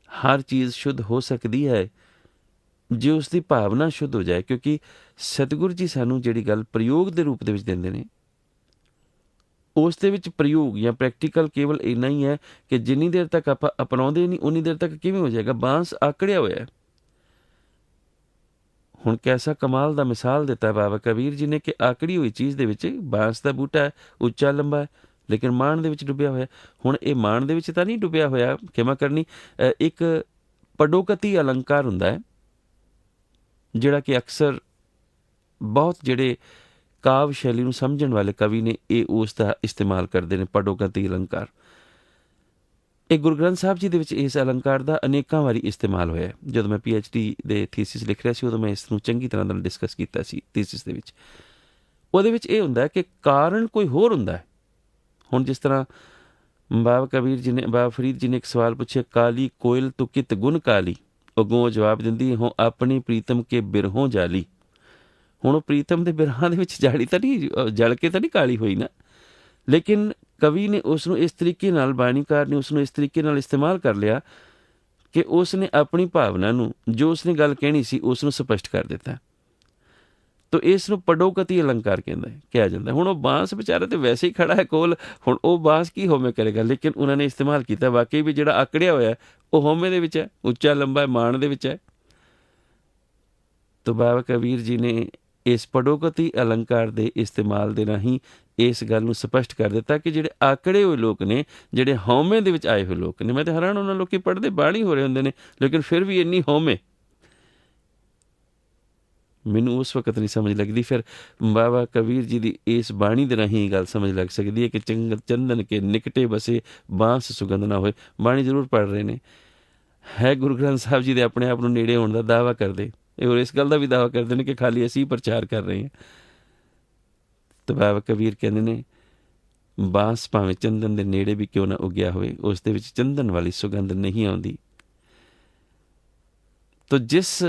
ਹਰ ਚੀਜ਼ ਸ਼ੁੱਧ ਹੋ ਸਕਦੀ ਹੈ ਜੇ ਉਸ ਦੀ ਭਾਵਨਾ ਸ਼ੁੱਧ ਹੋ ਜਾਏ। ਕਿਉਂਕਿ ਸਤਿਗੁਰੂ ਜੀ ਸਾਨੂੰ ਜਿਹੜੀ ਗੱਲ ਪ੍ਰਯੋਗ ਦੇ ਰੂਪ ਦੇ ਵਿੱਚ ਦਿੰਦੇ ਨੇ, ਉਸ ਦੇ ਵਿੱਚ ਪ੍ਰਯੋਗ ਜਾਂ ਪ੍ਰੈਕਟੀਕਲ ਕੇਵਲ ਇੰਨਾ ਹੀ ਹੈ ਕਿ ਜਿੰਨੀ ਦੇਰ ਤੱਕ ਆਪਾਂ ਅਪਣਾਉਂਦੇ ਨਹੀਂ, ਉਨੀ ਦੇਰ ਤੱਕ ਕਿਵੇਂ ਹੋ ਜਾਏਗਾ? ਬਾਂਸ ਆਕੜਿਆ ਹੋਇਆ ਹੈ, ਹੁਣ ਕੈਸਾ ਕਮਾਲ ਦਾ ਮਿਸਾਲ ਦਿੱਤਾ ਬਾਬਾ ਕਬੀਰ ਜੀ ਨੇ ਕਿ ਆਕੜੀ ਹੋਈ ਚੀਜ਼ ਦੇ ਵਿੱਚ ਬਾਂਸ ਦਾ ਬੂਟਾ ਹੈ, ਉੱਚਾ ਲੰਬਾ ਹੈ, ਲੇਕਿਨ ਮਾਣ ਦੇ ਵਿੱਚ ਡੁੱਬਿਆ ਹੋਇਆ। ਹੁਣ ਇਹ ਮਾਣ ਦੇ ਵਿੱਚ ਤਾਂ ਨਹੀਂ ਡੁੱਬਿਆ ਹੋਇਆ, ਖਿਮਾ ਕਰਨੀ, ਇੱਕ ਪਡੋਕਤੀ ਅਲੰਕਾਰ ਹੁੰਦਾ ਹੈ ਜਿਹੜਾ ਕਿ ਅਕਸਰ ਬਹੁਤ ਜਿਹੜੇ ਕਾਵ ਸ਼ੈਲੀ ਨੂੰ ਸਮਝਣ ਵਾਲੇ ਕਵੀ ਨੇ ਇਹ ਉਸ ਦਾ ਇਸਤੇਮਾਲ ਕਰਦੇ ਨੇ, ਪਡੋਕਤੀ ਅਲੰਕਾਰ। ਇਹ ਗੁਰੂ ਗ੍ਰੰਥ ਸਾਹਿਬ ਜੀ ਦੇ ਵਿੱਚ ਇਸ ਅਲੰਕਾਰ ਦਾ ਅਨੇਕਾਂ ਵਾਰੀ ਇਸਤੇਮਾਲ ਹੋਇਆ। ਜਦੋਂ ਮੈਂ PhD ਦੇ ਥੀਸਿਸ ਲਿਖ ਰਿਹਾ ਸੀ ਉਦੋਂ ਮੈਂ ਇਸ ਨੂੰ ਚੰਗੀ ਤਰ੍ਹਾਂ ਨਾਲ ਡਿਸਕਸ ਕੀਤਾ ਸੀ ਥੀਸਿਸ ਦੇ ਵਿੱਚ। ਉਹਦੇ ਵਿੱਚ ਇਹ ਹੁੰਦਾ ਕਿ ਕਾਰਨ ਕੋਈ ਹੋਰ ਹੁੰਦਾ ਹੈ। ਹੁਣ ਜਿਸ ਤਰ੍ਹਾਂ ਬਾਬਾ ਕਬੀਰ ਜੀ ਨੇ, ਬਾਬਾ ਫਰੀਦ ਜੀ ਨੇ ਇੱਕ ਸਵਾਲ ਪੁੱਛਿਆ, ਕਾਲੀ ਕੋਇਲ ਤੂੰ ਕਿਤ ਗੁਣ ਕਾਲੀ, ਅੱਗੋਂ ਜਵਾਬ ਦਿੰਦੀ ਹੋ ਆਪਣੀ ਪ੍ਰੀਤਮ ਕੇ ਬਿਰਹੋਂ ਜਾਲੀ। ਹੁਣ ਉਹ ਪ੍ਰੀਤਮ ਦੇ ਬਿਰਹਾਂ ਦੇ ਵਿੱਚ ਜਾਲੀ ਤਾਂ ਨਹੀਂ, ਜਲ ਕੇ ਤਾਂ ਨਹੀਂ ਕਾਲੀ ਹੋਈ ਨਾ, ਲੇਕਿਨ ਕਵੀ ਨੇ ਉਸ ਨੂੰ ਇਸ ਤਰੀਕੇ ਨਾਲ, ਬਾਣੀਕਾਰ ਨੇ ਉਸ ਨੂੰ ਇਸ ਤਰੀਕੇ ਨਾਲ ਇਸਤੇਮਾਲ ਕਰ ਲਿਆ ਕਿ ਉਸ ਨੇ ਆਪਣੀ ਭਾਵਨਾ ਨੂੰ, ਜੋ ਉਸਨੇ ਗੱਲ ਕਹਿਣੀ ਸੀ, ਉਸ ਨੂੰ ਸਪਸ਼ਟ ਕਰ ਦਿੱਤਾ। ਤੋ ਇਸ ਨੂੰ ਪਡੋਕਤੀ ਅਲੰਕਾਰ ਕਿਹਾ ਜਾਂਦਾ। ਹੁਣ ਉਹ ਬਾਂਸ ਵਿਚਾਰਾ ਤੇ ਵੈਸੇ ਹੀ ਖੜਾ ਹੈ ਕੋਲ, ਹੁਣ ਉਹ ਬਾਂਸ ਕੀ ਹੋਮੇ ਕਰੇਗਾ, ਲੇਕਿਨ ਉਹਨਾਂ ਨੇ ਇਸਤੇਮਾਲ ਕੀਤਾ ਵਾਕਈ ਵੀ ਜਿਹੜਾ ਆਕੜਿਆ ਹੋਇਆ ਉਹ ਹੋਮੇ ਦੇ ਵਿੱਚ ਹੈ, ਉੱਚਾ ਲੰਬਾ ਹੈ, ਮਾਣ ਦੇ ਵਿੱਚ ਹੈ। ਤੋ ਬਾਬਾ ਕਬੀਰ ਜੀ ਨੇ ਇਸ ਪਡੋਕਤੀ ਅਲੰਕਾਰ ਦੇ ਇਸਤੇਮਾਲ ਦੇ ਰਾਹੀਂ ਇਸ ਗੱਲ ਨੂੰ ਸਪਸ਼ਟ ਕਰ ਦਿੱਤਾ ਕਿ ਜਿਹੜੇ ਆਕੜੇ ਹੋਏ ਲੋਕ ਨੇ, ਜਿਹੜੇ ਹਉਮੈ ਦੇ ਵਿੱਚ ਆਏ ਹੋਏ ਲੋਕ ਨੇ, ਮੈਂ ਤਾਂ ਹੈਰਾਨ ਉਹਨਾਂ ਲੋਕੀ ਪੜ੍ਹਦੇ ਬਾਣੀ ਹੋ ਰਹੇ ਹੁੰਦੇ ਨੇ ਲੇਕਿਨ ਫਿਰ ਵੀ ਇੰਨੀ ਹਉਮੈ ਮੈਨੂੰ ਉਸ ਵਕਤ ਨਹੀਂ ਸਮਝ ਲੱਗਦੀ। ਫਿਰ ਬਾਬਾ ਕਬੀਰ ਜੀ ਦੀ ਇਸ ਬਾਣੀ ਦੇ ਰਾਹੀਂ ਗੱਲ ਸਮਝ ਲੱਗ ਸਕਦੀ ਹੈ ਕਿ ਚੰਦਨ ਕੇ ਨਿਕਟੇ ਬਸੇ ਬਾਂਸ ਸੁਗੰਧ ਨਾ ਹੋਏ। ਬਾਣੀ ਜ਼ਰੂਰ ਪੜ੍ਹ ਰਹੇ ਨੇ, ਹੈ ਗੁਰੂ ਗ੍ਰੰਥ ਸਾਹਿਬ ਜੀ ਦੇ ਆਪਣੇ ਆਪ ਨੂੰ ਨੇੜੇ ਹੋਣ ਦਾ ਦਾਅਵਾ ਕਰਦੇ, ਔਰ ਇਸ ਗੱਲ ਦਾ ਵੀ ਦਾਅਵਾ ਕਰਦੇ ਨੇ ਕਿ ਖਾਲੀ ਅਸੀਂ ਪ੍ਰਚਾਰ ਕਰ ਰਹੇ ਹਾਂ। ਤਾਂ ਬਾਬਾ ਕਬੀਰ ਕਹਿੰਦੇ ਨੇ ਬਾਂਸ ਭਾਵੇਂ ਚੰਦਨ ਦੇ ਨੇੜੇ ਵੀ ਕਿਉਂ ਨਾ ਉੱਗਿਆ ਹੋਵੇ, ਉਸ ਦੇ ਵਿੱਚ ਚੰਦਨ ਵਾਲੀ ਸੁਗੰਧ ਨਹੀਂ ਆਉਂਦੀ। ਤਾਂ ਜਿਸ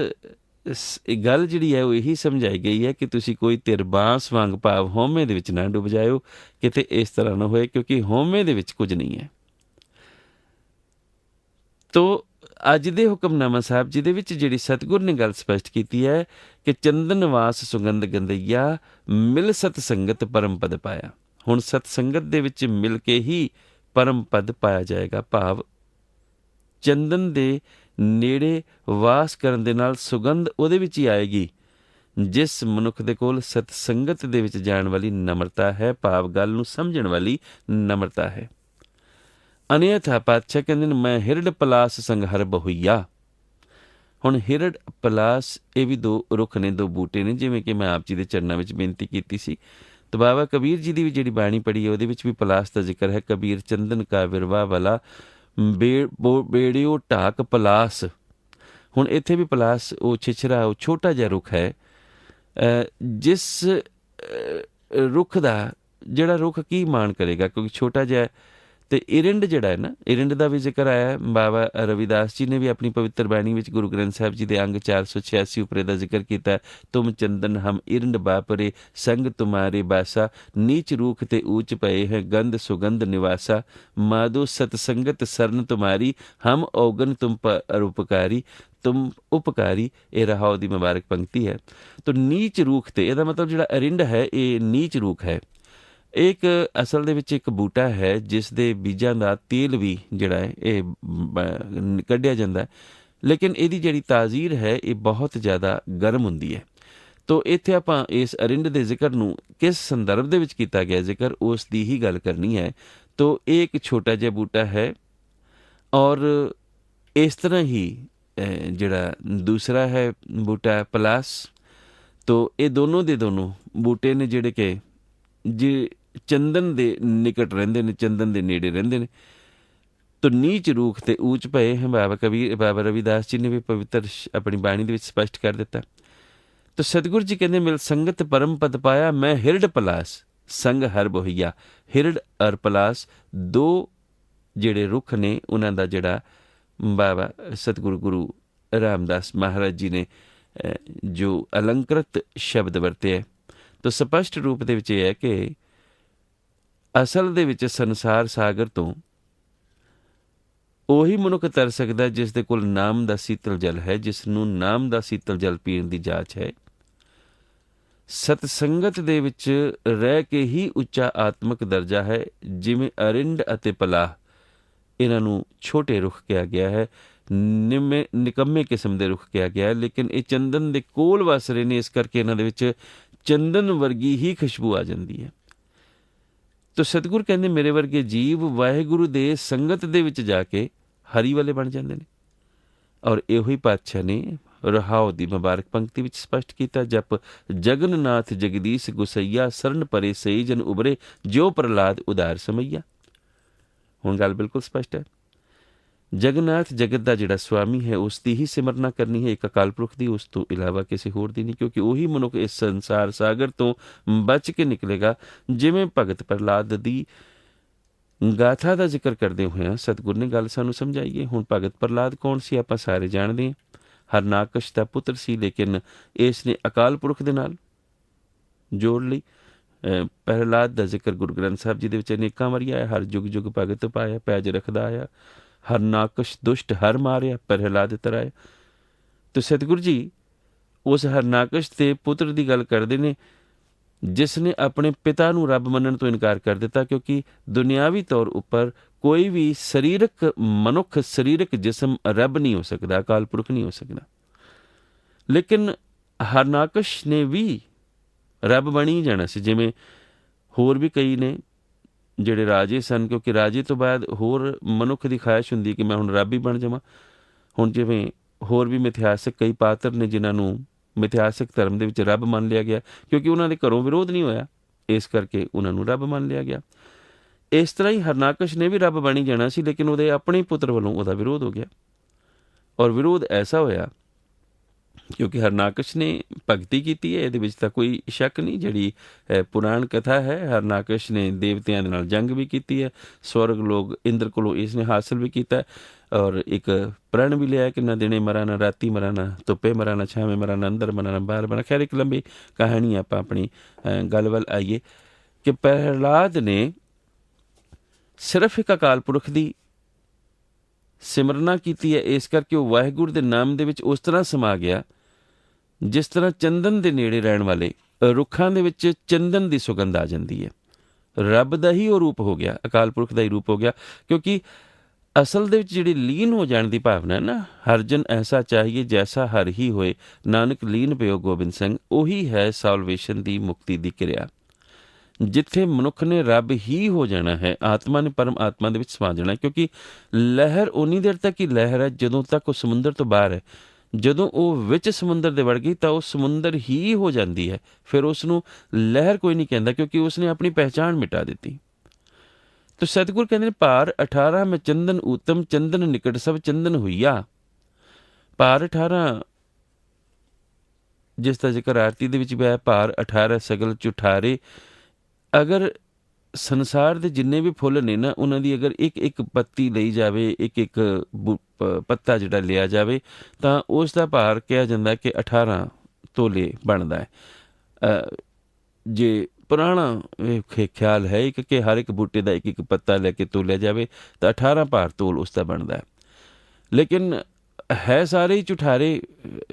ਗੱਲ ਜਿਹੜੀ ਹੈ ਉਹ ਇਹੀ ਸਮਝਾਈ ਗਈ ਹੈ ਕਿ ਤੁਸੀਂ ਕੋਈ ਧਿਰ ਬਾਂਸ ਵਾਂਗ ਭਾਵ ਹਉਮੈ ਦੇ ਵਿੱਚ ਨਾ ਡੁੱਬ ਜਾਇਓ, ਕਿਤੇ ਇਸ ਤਰ੍ਹਾਂ ਨਾ ਹੋਏ, ਕਿਉਂਕਿ ਹਉਮੈ ਦੇ ਵਿੱਚ ਕੁਝ ਨਹੀਂ ਹੈ। ਤੋ ਅੱਜ ਦੇ ਹੁਕਮਨਾਮਾ ਸਾਹਿਬ ਜੀ ਦੇ ਵਿੱਚ ਜਿਹੜੀ ਸਤਿਗੁਰ ਨੇ ਗੱਲ ਸਪਸ਼ਟ ਕੀਤੀ ਹੈ ਕਿ ਚੰਦਨ ਵਾਸ ਸੁਗੰਧ ਗੰਧਈਆ ਮਿਲ ਸਤ ਸੰਗਤ ਪਰਮ ਪਦ ਪਾਇਆ। ਹੁਣ ਸਤ ਸੰਗਤ ਦੇ ਵਿੱਚ ਮਿਲ ਕੇ ਹੀ ਪਰਮ ਪਦ ਪਾਇਆ ਜਾਏਗਾ, ਭਾਵ ਚੰਦਨ ਦੇ ਨੇੜੇ ਵਾਸ ਕਰਨ ਦੇ ਨਾਲ ਸੁਗੰਧ ਉਹਦੇ ਵਿੱਚ ਹੀ ਆਏਗੀ ਜਿਸ ਮਨੁੱਖ ਦੇ ਕੋਲ ਸਤ ਸੰਗਤ ਦੇ ਵਿੱਚ ਜਾਣ ਵਾਲੀ ਨਮਰਤਾ ਹੈ, ਭਾਵ ਗੱਲ ਨੂੰ ਸਮਝਣ ਵਾਲੀ ਨਮਰਤਾ ਹੈ। ਅਨੇਥਾ ਪਾਤਸ਼ਾਹ ਕਹਿੰਦੇ ਨੇ ਮੈਂ ਹਿਰਡ ਪਲਾਸ ਸੰਗ ਹਰ ਬਹੁਈਆ। ਹੁਣ ਹਿਰਡ ਪਲਾਸ ਇਹ ਵੀ ਦੋ ਰੁੱਖ ਨੇ, ਦੋ ਬੂਟੇ ਨੇ, ਜਿਵੇਂ ਕਿ ਮੈਂ ਆਪ ਜੀ ਦੇ ਚਰਨਾਂ ਵਿੱਚ ਬੇਨਤੀ ਕੀਤੀ ਸੀ। ਤਾਂ ਬਾਬਾ ਕਬੀਰ ਜੀ ਦੀ ਵੀ ਜਿਹੜੀ ਬਾਣੀ ਪੜ੍ਹੀ ਹੈ ਉਹਦੇ ਵਿੱਚ ਵੀ ਪਲਾਸ ਦਾ ਜ਼ਿਕਰ ਹੈ। ਕਬੀਰ ਚੰਦਨ ਕਾ ਵਿਰਵਾ ਵਾਲਾ ਬੇੜਿਓ ਢਾਕ ਪਲਾਸ। ਹੁਣ ਇੱਥੇ ਵੀ ਪਲਾਸ ਉਹ ਛਿਛਰਾ, ਉਹ ਛੋਟਾ ਜਿਹਾ ਰੁੱਖ ਹੈ, ਜਿਸ ਰੁੱਖ ਦਾ ਜਿਹੜਾ ਰੁੱਖ ਕੀ ਮਾਣ ਕਰੇਗਾ ਕਿਉਂਕਿ ਛੋਟਾ ਜਿਹਾ। ਅਤੇ ਇਰਿੰਡ ਜਿਹੜਾ ਹੈ ਨਾ, ਇਰਿੰਡ ਦਾ ਵੀ ਜ਼ਿਕਰ ਆਇਆ। ਬਾਬਾ ਰਵਿਦਾਸ ਜੀ ਨੇ ਵੀ ਆਪਣੀ ਪਵਿੱਤਰ ਬਾਣੀ ਵਿੱਚ ਗੁਰੂ ਗ੍ਰੰਥ ਸਾਹਿਬ ਜੀ ਦੇ ਅੰਗ 486 ਉੱਪਰੇ ਦਾ ਜ਼ਿਕਰ ਕੀਤਾ। ਤੁਮ ਚੰਦਨ ਹਮ ਇਰਿੰਡ ਬਾਪਰੇ ਸੰਗ ਤੁਮਾਰੇ ਬਾਸਾ, ਨੀਚ ਰੂਖ ਤੇ ਊਚ ਪਏ ਹੈ ਗੰਧ ਸੁਗੰਧ ਨਿਵਾਸਾ, ਮਾਧੋ ਸਤਸੰਗਤ ਸਰਨ ਤੁਮਾਰੀ ਹਮ ਔਗਨ ਤੁਮ ਪਰਉਪਕਾਰੀ ਤੁਮ ਉਪਕਾਰੀ। ਇਹ ਰਹਾਉ ਦੀ ਮੁਬਾਰਕ ਪੰਕਤੀ ਹੈ। ਤੋ ਨੀਚ ਰੂਖ ਤੇ ਇਹਦਾ ਮਤਲਬ ਜਿਹੜਾ ਅਰਿੰਡ ਹੈ ਇਹ ਨੀਚ ਰੂਖ ਹੈ। ਇੱਕ ਅਸਲ ਦੇ ਵਿੱਚ ਇੱਕ ਬੂਟਾ ਹੈ ਜਿਸ ਦੇ ਬੀਜਾਂ ਦਾ ਤੇਲ ਵੀ ਜਿਹੜਾ ਹੈ ਇਹ ਕੱਢਿਆ ਜਾਂਦਾ ਹੈ, ਲੇਕਿਨ ਇਹਦੀ ਜਿਹੜੀ ਤਾਜ਼ੀਰ ਹੈ ਇਹ ਬਹੁਤ ਜ਼ਿਆਦਾ ਗਰਮ ਹੁੰਦੀ ਹੈ। ਤੋ ਇੱਥੇ ਆਪਾਂ ਇਸ ਅਰਿੰਡ ਦੇ ਜ਼ਿਕਰ ਨੂੰ ਕਿਸ ਸੰਦਰਭ ਦੇ ਵਿੱਚ ਕੀਤਾ ਗਿਆ ਜ਼ਿਕਰ, ਉਸ ਦੀ ਹੀ ਗੱਲ ਕਰਨੀ ਹੈ। ਤੋ ਇਹ ਇੱਕ ਛੋਟਾ ਜਿਹਾ ਬੂਟਾ ਹੈ, ਔਰ ਇਸ ਤਰ੍ਹਾਂ ਹੀ ਜਿਹੜਾ ਦੂਸਰਾ ਹੈ ਬੂਟਾ ਪਲਾਸ। ਤੋ ਇਹ ਦੋਨੋਂ ਦੇ ਦੋਨੋਂ ਬੂਟੇ ਨੇ ਜਿਹੜੇ ਕਿ ਜੇ ਚੰਦਨ ਦੇ ਨਿਕਟ ਰਹਿੰਦੇ ਨੇ, ਚੰਦਨ ਦੇ ਨੇੜੇ ਰਹਿੰਦੇ ਨੇ। ਤੋ ਨੀਚ ਰੂਖ ਤੇ ਊਚ ਪਏ ਹੈ। ਬਾਬਾ ਰਵਿਦਾਸ ਜੀ ਨੇ ਵੀ ਪਵਿੱਤਰ ਆਪਣੀ ਬਾਣੀ ਦੇ ਵਿੱਚ ਸਪਸ਼ਟ ਕਰ ਦਿੱਤਾ। ਤੋ ਸਤਿਗੁਰੂ ਜੀ ਕਹਿੰਦੇ ਮਿਲ ਸੰਗਤ ਪਰਮ ਪਦ ਪਾਇਆ, ਮੈਂ ਹਿਰਡ ਪਲਾਸ ਸੰਗ ਹਰ ਬਹੁਈਆ। ਹਿਰਡ ਔਰ ਪਲਾਸ ਦੋ ਜਿਹੜੇ ਰੁੱਖ ਨੇ ਉਹਨਾਂ ਦਾ ਜਿਹੜਾ ਬਾਬਾ ਸਤਿਗੁਰੂ ਗੁਰੂ ਰਾਮਦਾਸ ਮਹਾਰਾਜ ਜੀ ਨੇ ਜੋ ਅਲੰਕ੍ਰਿਤ ਸ਼ਬਦ ਵਰਤੇ ਹੈ। ਤੋ ਸਪਸ਼ਟ ਰੂਪ ਦੇ ਵਿੱਚ ਇਹ ਹੈ ਕਿ ਅਸਲ ਦੇ ਵਿੱਚ ਸੰਸਾਰ ਸਾਗਰ ਤੋਂ ਉਹੀ ਮਨੁੱਖ ਤਰ ਸਕਦਾ ਜਿਸ ਦੇ ਕੋਲ ਨਾਮ ਦਾ ਸੀਤਲ ਜਲ ਹੈ, ਜਿਸ ਨੂੰ ਨਾਮ ਦਾ ਸੀਤਲ ਜਲ ਪੀਣ ਦੀ ਜਾਚ ਹੈ। ਸਤ ਸੰਗਤ ਦੇ ਵਿੱਚ ਰਹਿ ਕੇ ਹੀ ਉੱਚਾ ਆਤਮਿਕ ਦਰਜਾ ਹੈ। ਜਿਵੇਂ ਅਰਿੰਡ ਅਤੇ ਪਲਾਹ ਇਹਨਾਂ ਨੂੰ ਛੋਟੇ ਰੁੱਖ ਕਿਹਾ ਗਿਆ ਹੈ, ਨਿਕੰਮੇ ਕਿਸਮ ਦੇ ਰੁੱਖ ਕਿਹਾ ਗਿਆ, ਲੇਕਿਨ ਇਹ ਚੰਦਨ ਦੇ ਕੋਲ ਵਸ ਰਹੇ ਨੇ, ਇਸ ਕਰਕੇ ਇਹਨਾਂ ਦੇ ਵਿੱਚ ਚੰਦਨ ਵਰਗੀ ਹੀ ਖੁਸ਼ਬੂ ਆ ਜਾਂਦੀ ਹੈ। ਤੋ ਸਤਿਗੁਰ ਕਹਿੰਦੇ ਮੇਰੇ ਵਰਗੇ ਜੀਵ ਵਾਹਿਗੁਰੂ ਦੇ ਸੰਗਤ ਦੇ ਵਿੱਚ ਜਾ ਕੇ ਹਰੀ ਵਾਲੇ ਬਣ ਜਾਂਦੇ ਨੇ। ਔਰ ਇਹੋ ਹੀ ਪਾਤਸ਼ਾਹ ਨੇ ਰਹਾਉ ਦੀ ਮੁਬਾਰਕ ਪੰਕਤੀ ਵਿੱਚ ਸਪਸ਼ਟ ਕੀਤਾ, ਜਪ ਜਗਨਨਾਥ ਜਗਦੀਸ਼ ਗੁਸਈਆ, ਸਰਨ ਪਰੇ ਸਈ ਜਨ ਉਬਰੇ, ਜਿਉ ਪ੍ਰਹਲਾਦ ਉਦਾਰ ਸਮਈਆ। ਹੁਣ ਗੱਲ ਬਿਲਕੁਲ ਸਪਸ਼ਟ ਹੈ। ਜਗਨਨਾਥ ਜਗਤ ਦਾ ਜਿਹੜਾ ਸੁਆਮੀ ਹੈ ਉਸ ਦੀ ਹੀ ਸਿਮਰਨਾ ਕਰਨੀ ਹੈ, ਇੱਕ ਅਕਾਲ ਪੁਰਖ ਦੀ, ਉਸ ਤੋਂ ਇਲਾਵਾ ਕਿਸੇ ਹੋਰ ਦੀ ਨਹੀਂ, ਕਿਉਂਕਿ ਉਹੀ ਮਨੁੱਖ ਇਸ ਸੰਸਾਰ ਸਾਗਰ ਤੋਂ ਬਚ ਕੇ ਨਿਕਲੇਗਾ। ਜਿਵੇਂ ਭਗਤ ਪ੍ਰਹਲਾਦ ਦੀ ਗਾਥਾ ਦਾ ਜ਼ਿਕਰ ਕਰਦੇ ਹੋਇਆ ਸਤਿਗੁਰ ਨੇ ਗੱਲ ਸਾਨੂੰ ਸਮਝਾਈਏ। ਹੁਣ ਭਗਤ ਪ੍ਰਹਲਾਦ ਕੌਣ ਸੀ ਆਪਾਂ ਸਾਰੇ ਜਾਣਦੇ ਹਾਂ। ਹਰਨਾਕਸ਼ ਦਾ ਪੁੱਤਰ ਸੀ, ਲੇਕਿਨ ਇਸ ਨੇ ਅਕਾਲ ਪੁਰਖ ਦੇ ਨਾਲ ਜੋੜ ਲਈ। ਪ੍ਰਹਲਾਦ ਦਾ ਜ਼ਿਕਰ ਗੁਰੂ ਗ੍ਰੰਥ ਸਾਹਿਬ ਜੀ ਦੇ ਵਿੱਚ ਅਨੇਕਾਂ ਵਾਰੀ ਆਇਆ। ਹਰ ਜੁਗ ਜੁਗ ਭਗਤ ਪਾਇਆ, ਪੈਜ ਰੱਖਦਾ ਆਇਆ, ਹਰਨਾਕਸ਼ ਦੁਸ਼ਟ ਹਰ ਮਾਰਿਆ, ਪ੍ਰਹਲਾਦ ਤਰਾਇਆ। ਤੇ ਸਤਿਗੁਰੂ ਜੀ ਉਸ ਹਰਨਾਕਸ਼ ਦੇ ਪੁੱਤਰ ਦੀ ਗੱਲ ਕਰਦੇ ਨੇ, ਜਿਸ ਨੇ ਆਪਣੇ ਪਿਤਾ ਨੂੰ ਰੱਬ ਮੰਨਣ ਤੋਂ ਇਨਕਾਰ ਕਰ ਦਿੱਤਾ, ਕਿਉਂਕਿ ਦੁਨਿਆਵੀ ਤੌਰ ਉੱਪਰ ਕੋਈ ਵੀ ਸਰੀਰਕ ਮਨੁੱਖ, ਸਰੀਰਕ ਜਿਸਮ ਰੱਬ ਨਹੀਂ ਹੋ ਸਕਦਾ, ਅਕਾਲ ਪੁਰਖ ਨਹੀਂ ਹੋ ਸਕਦਾ। ਲੇਕਿਨ ਹਰਨਾਕਸ਼ ਨੇ ਵੀ ਰੱਬ ਬਣੀ ਹੀ ਜਾਣਾ ਸੀ, ਜਿਵੇਂ ਹੋਰ ਵੀ ਕਈ ਨੇ ਜਿਹੜੇ ਰਾਜੇ ਸਨ, ਕਿਉਂਕਿ ਰਾਜੇ ਤੋਂ ਬਾਅਦ ਹੋਰ ਮਨੁੱਖ ਦੀ ਖਾਹਿਸ਼ ਹੁੰਦੀ ਕਿ ਮੈਂ ਹੁਣ ਰੱਬ ਹੀ ਬਣ ਜਾਵਾਂ। ਹੁਣ ਜਿਵੇਂ ਹੋਰ ਵੀ ਮਿਥਿਹਾਸਕ ਕਈ ਪਾਤਰ ਨੇ ਜਿਨ੍ਹਾਂ ਨੂੰ ਮਿਥਿਹਾਸਕ ਧਰਮ ਦੇ ਵਿੱਚ ਰੱਬ ਮੰਨ ਲਿਆ ਗਿਆ, ਕਿਉਂਕਿ ਉਹਨਾਂ ਦੇ ਘਰੋਂ ਵਿਰੋਧ ਨਹੀਂ ਹੋਇਆ, ਇਸ ਕਰਕੇ ਉਹਨਾਂ ਨੂੰ ਰੱਬ ਮੰਨ ਲਿਆ ਗਿਆ। ਇਸ ਤਰ੍ਹਾਂ ਹੀ ਹਰਨਾਕਸ਼ ਨੇ ਵੀ ਰੱਬ ਬਣੀ ਜਾਣਾ ਸੀ, ਲੇਕਿਨ ਉਹਦੇ ਆਪਣੇ ਪੁੱਤਰ ਵੱਲੋਂ ਉਹਦਾ ਵਿਰੋਧ ਹੋ ਗਿਆ। ਔਰ ਵਿਰੋਧ ਐਸਾ ਹੋਇਆ ਕਿਉਂਕਿ ਹਰਨਾਕਸ਼ ਨੇ ਭਗਤੀ ਕੀਤੀ ਹੈ, ਇਹਦੇ ਵਿੱਚ ਤਾਂ ਕੋਈ ਸ਼ੱਕ ਨਹੀਂ। ਜਿਹੜੀ ਪੁਰਾਣ ਕਥਾ ਹੈ, ਹਰਨਾਕਸ਼ ਨੇ ਦੇਵਤਿਆਂ ਦੇ ਨਾਲ ਜੰਗ ਵੀ ਕੀਤੀ ਹੈ, ਸਵਰਗ ਲੋਕ ਇੰਦਰ ਕੋਲੋਂ ਇਸ ਨੇ ਹਾਸਲ ਵੀ ਕੀਤਾ, ਔਰ ਇੱਕ ਪ੍ਰਣ ਵੀ ਲਿਆ ਕਿ ਨਾ ਦਿਨੇ ਮਰਾਂ, ਨਾ ਰਾਤੀ ਮਰਾਂ, ਨਾ ਧੁੱਪੇ ਮਰਾਂ, ਨਾ ਛਾਵੇਂ ਮਰਾਂ, ਨਾ ਅੰਦਰ ਮਰਾਂ, ਨਾ ਬਾਹਰ ਮਰਾਂ। ਖੈਰ ਇੱਕ ਲੰਬੀ ਕਹਾਣੀ, ਆਪਾਂ ਆਪਣੀ ਗੱਲ ਵੱਲ ਆਈਏ ਕਿ ਪ੍ਰਹਲਾਦ ਨੇ ਸਿਰਫ ਇੱਕ ਅਕਾਲ ਪੁਰਖ ਦੀ ਸਿਮਰਨਾ ਕੀਤੀ ਹੈ, ਇਸ ਕਰਕੇ ਉਹ ਵਾਹਿਗੁਰੂ ਦੇ ਨਾਮ ਦੇ ਵਿੱਚ ਉਸ ਤਰ੍ਹਾਂ ਸਮਾ ਗਿਆ ਜਿਸ ਤਰ੍ਹਾਂ ਚੰਦਨ ਦੇ ਨੇੜੇ ਰਹਿਣ ਵਾਲੇ ਰੁੱਖਾਂ ਦੇ ਵਿੱਚ ਚੰਦਨ ਦੀ ਸੁਗੰਧ ਆ ਜਾਂਦੀ ਹੈ। ਰੱਬ ਦਾ ਹੀ ਉਹ ਰੂਪ ਹੋ ਗਿਆ, ਅਕਾਲ ਪੁਰਖ ਦਾ ਹੀ ਰੂਪ ਹੋ ਗਿਆ, ਕਿਉਂਕਿ ਅਸਲ ਦੇ ਵਿੱਚ ਜਿਹੜੀ ਲੀਨ ਹੋ ਜਾਣ ਦੀ ਭਾਵਨਾ ਹੈ ਨਾ, ਹਰ ਜਨ ਐਸਾ ਚਾਹੀਏ ਜੈਸਾ ਹਰ ਹੀ ਹੋਏ, ਨਾਨਕ ਲੀਨ ਪਿਓ ਗੋਬਿੰਦ ਸਿੰਘ, ਉਹੀ ਹੈ ਸਾਲਵੇਸ਼ਨ ਦੀ, ਮੁਕਤੀ ਦੀ ਕਿਰਿਆ। ਜਿੱਥੇ ਮਨੁੱਖ ਨੇ ਰੱਬ ਹੀ ਹੋ ਜਾਣਾ ਹੈ, ਆਤਮਾ ਨੇ ਪਰਮ ਆਤਮਾ ਦੇ ਵਿੱਚ ਸਮਾ ਜਾਣਾ, ਕਿਉਂਕਿ ਲਹਿਰ ਉਨੀ ਦੇਰ ਤੱਕ ਹੀ ਲਹਿਰ ਹੈ ਜਦੋਂ ਤੱਕ ਉਹ ਸਮੁੰਦਰ ਤੋਂ ਬਾਹਰ ਹੈ। ਜਦੋਂ ਉਹ ਵਿੱਚ ਸਮੁੰਦਰ ਦੇ ਵੜ ਗਈ ਤਾਂ ਉਹ ਸਮੁੰਦਰ ਹੀ ਹੋ ਜਾਂਦੀ ਹੈ, ਫਿਰ ਉਸ ਨੂੰ ਲਹਿਰ ਕੋਈ ਨਹੀਂ ਕਹਿੰਦਾ, ਕਿਉਂਕਿ ਉਸਨੇ ਆਪਣੀ ਪਹਿਚਾਣ ਮਿਟਾ ਦਿੱਤੀ। ਤੋ ਸਤਿਗੁਰ ਕਹਿੰਦੇ ਨੇ ਭਾਰ 18 ਮੈਂ ਚੰਦਨ ਊਤਮ, ਚੰਦਨ ਨਿਕਟ ਸਭ ਚੰਦਨ ਹੋਈਆ। ਭਾਰ 18 ਜਿਸ ਦਾ ਜ਼ਿਕਰ ਆਰਤੀ ਦੇ ਵਿੱਚ ਵੀ ਆਇਆ, ਭਾਰ 18 ਸਗਲ ਚੁਠਾਰੇ। ਅਗਰ ਸੰਸਾਰ ਦੇ ਜਿੰਨੇ ਵੀ ਫੁੱਲ ਨੇ ਨਾ, ਉਹਨਾਂ ਦੀ ਅਗਰ ਇੱਕ ਇੱਕ ਪੱਤੀ ਲਈ ਜਾਵੇ, ਇੱਕ ਇੱਕ ਪੱਤਾ ਜਿਹੜਾ ਲਿਆ ਜਾਵੇ, ਤਾਂ ਉਸ ਦਾ ਭਾਰ ਕਿਹਾ ਜਾਂਦਾ ਕਿ 18 ਤੋਲੇ ਬਣਦਾ ਹੈ। ਜੇ ਪੁਰਾਣਾ ਖਿਆਲ ਹੈ ਇੱਕ ਕਿ ਹਰ ਇੱਕ ਬੂਟੇ ਦਾ ਇੱਕ ਇੱਕ ਪੱਤਾ ਲੈ ਕੇ ਤੋਲਿਆ ਜਾਵੇ ਤਾਂ 18 ਭਾਰ ਤੋਲ ਉਸ ਦਾ ਬਣਦਾ ਹੈ। ਲੇਕਿਨ ਹੈ ਸਾਰੇ ਹੀ ਝੁਠਾਰੇ,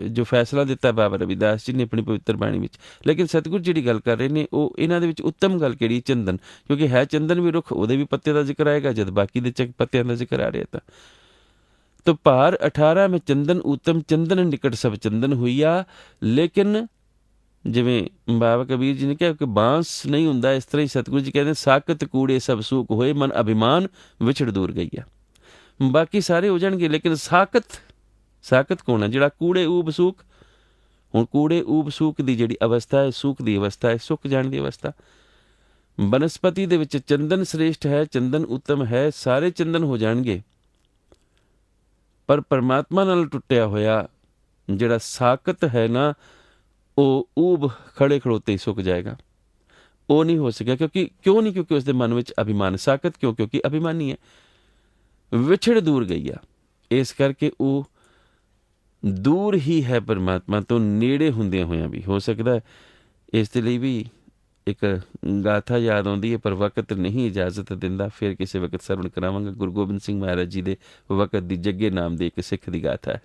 ਜੋ ਫੈਸਲਾ ਦਿੱਤਾ ਬਾਬਾ ਰਵਿਦਾਸ ਜੀ ਨੇ ਆਪਣੀ ਪਵਿੱਤਰ ਬਾਣੀ ਵਿੱਚ। ਲੇਕਿਨ ਸਤਿਗੁਰ ਜਿਹੜੀ ਗੱਲ ਕਰ ਰਹੇ ਨੇ ਉਹ ਇਹਨਾਂ ਦੇ ਵਿੱਚ ਉੱਤਮ ਗੱਲ ਕਿਹੜੀ, ਚੰਦਨ, ਕਿਉਂਕਿ ਹੈ ਚੰਦਨ ਵੀ ਰੁੱਖ, ਉਹਦੇ ਵੀ ਪੱਤੇ ਦਾ ਜ਼ਿਕਰ ਆਏਗਾ ਜਦ ਬਾਕੀ ਦੇ ਪੱਤਿਆਂ ਦਾ ਜ਼ਿਕਰ ਆ ਰਿਹਾ ਤਾਂ ਭਾਰ 18 ਮੈਂ ਚੰਦਨ ਊਤਮ, ਚੰਦਨ ਨਿਕਟ ਸਭ ਚੰਦਨ ਹੋਈਆ। ਲੇਕਿਨ ਜਿਵੇਂ ਬਾਬਾ ਕਬੀਰ ਜੀ ਨੇ ਕਿਹਾ ਕਿ ਬਾਂਸ ਨਹੀਂ ਹੁੰਦਾ, ਇਸ ਤਰ੍ਹਾਂ ਹੀ ਸਤਿਗੁਰੂ ਜੀ ਕਹਿੰਦੇ ਸਾਕਤ ਕੂੜੇ ਸਭ ਸੂਕ ਹੋਏ, ਮਨ ਅਭਿਮਾਨ ਵਿਛੜ ਦੂਰ ਗਈਆ। ਬਾਕੀ ਸਾਰੇ ਹੋ ਜਾਣਗੇ, ਲੇਕਿਨ ਸਾਕਤ ਕੌਣ ਹੈ? ਜਿਹੜਾ ਕੂੜੇ ਊਬ ਸੂਕ। ਹੁਣ ਕੂੜੇ ਊਬ ਸੂਕ ਦੀ ਜਿਹੜੀ ਅਵਸਥਾ ਹੈ, ਸੂਕ ਦੀ ਅਵਸਥਾ ਹੈ, ਸੁੱਕ ਜਾਣ ਦੀ ਅਵਸਥਾ। ਬਨਸਪਤੀ ਦੇ ਵਿੱਚ ਚੰਦਨ ਸ੍ਰੇਸ਼ਟ ਹੈ, ਚੰਦਨ ਉੱਤਮ ਹੈ, ਸਾਰੇ ਚੰਦਨ ਹੋ ਜਾਣਗੇ, ਪਰ ਪਰਮਾਤਮਾ ਨਾਲ ਟੁੱਟਿਆ ਹੋਇਆ ਜਿਹੜਾ ਸਾਕਤ ਹੈ ਨਾ, ਉਹ ਊਬ ਖੜੇ ਖੜੋਤੇ ਹੀ ਸੁੱਕ ਜਾਏਗਾ। ਉਹ ਨਹੀਂ ਹੋ ਸਕਿਆ। ਕਿਉਂਕਿ ਉਸਦੇ ਮਨ ਵਿੱਚ ਅਭਿਮਾਨ। ਸਾਕਤ ਕਿਉਂਕਿ ਅਭਿਮਾਨੀ ਹੈ, ਵਿਛੜ ਦੂਰ ਗਈ ਆ, ਇਸ ਕਰਕੇ ਉਹ ਦੂਰ ਹੀ ਹੈ ਪਰਮਾਤਮਾ ਤੋਂ, ਨੇੜੇ ਹੁੰਦਿਆਂ ਹੋਇਆਂ ਵੀ। ਹੋ ਸਕਦਾ ਇਸ ਦੇ ਲਈ ਵੀ ਇੱਕ ਗਾਥਾ ਯਾਦ ਆਉਂਦੀ ਹੈ, ਪਰ ਵਕਤ ਨਹੀਂ ਇਜਾਜ਼ਤ ਦਿੰਦਾ, ਫਿਰ ਕਿਸੇ ਵਕਤ ਸਰਵਣ ਕਰਾਵਾਂਗਾ। ਗੁਰੂ ਗੋਬਿੰਦ ਸਿੰਘ ਮਹਾਰਾਜ ਜੀ ਦੇ ਵਕਤ ਦੀ ਜੱਗੇ ਨਾਮ ਦੇ ਇੱਕ ਸਿੱਖ ਦੀ ਗਾਥਾ ਹੈ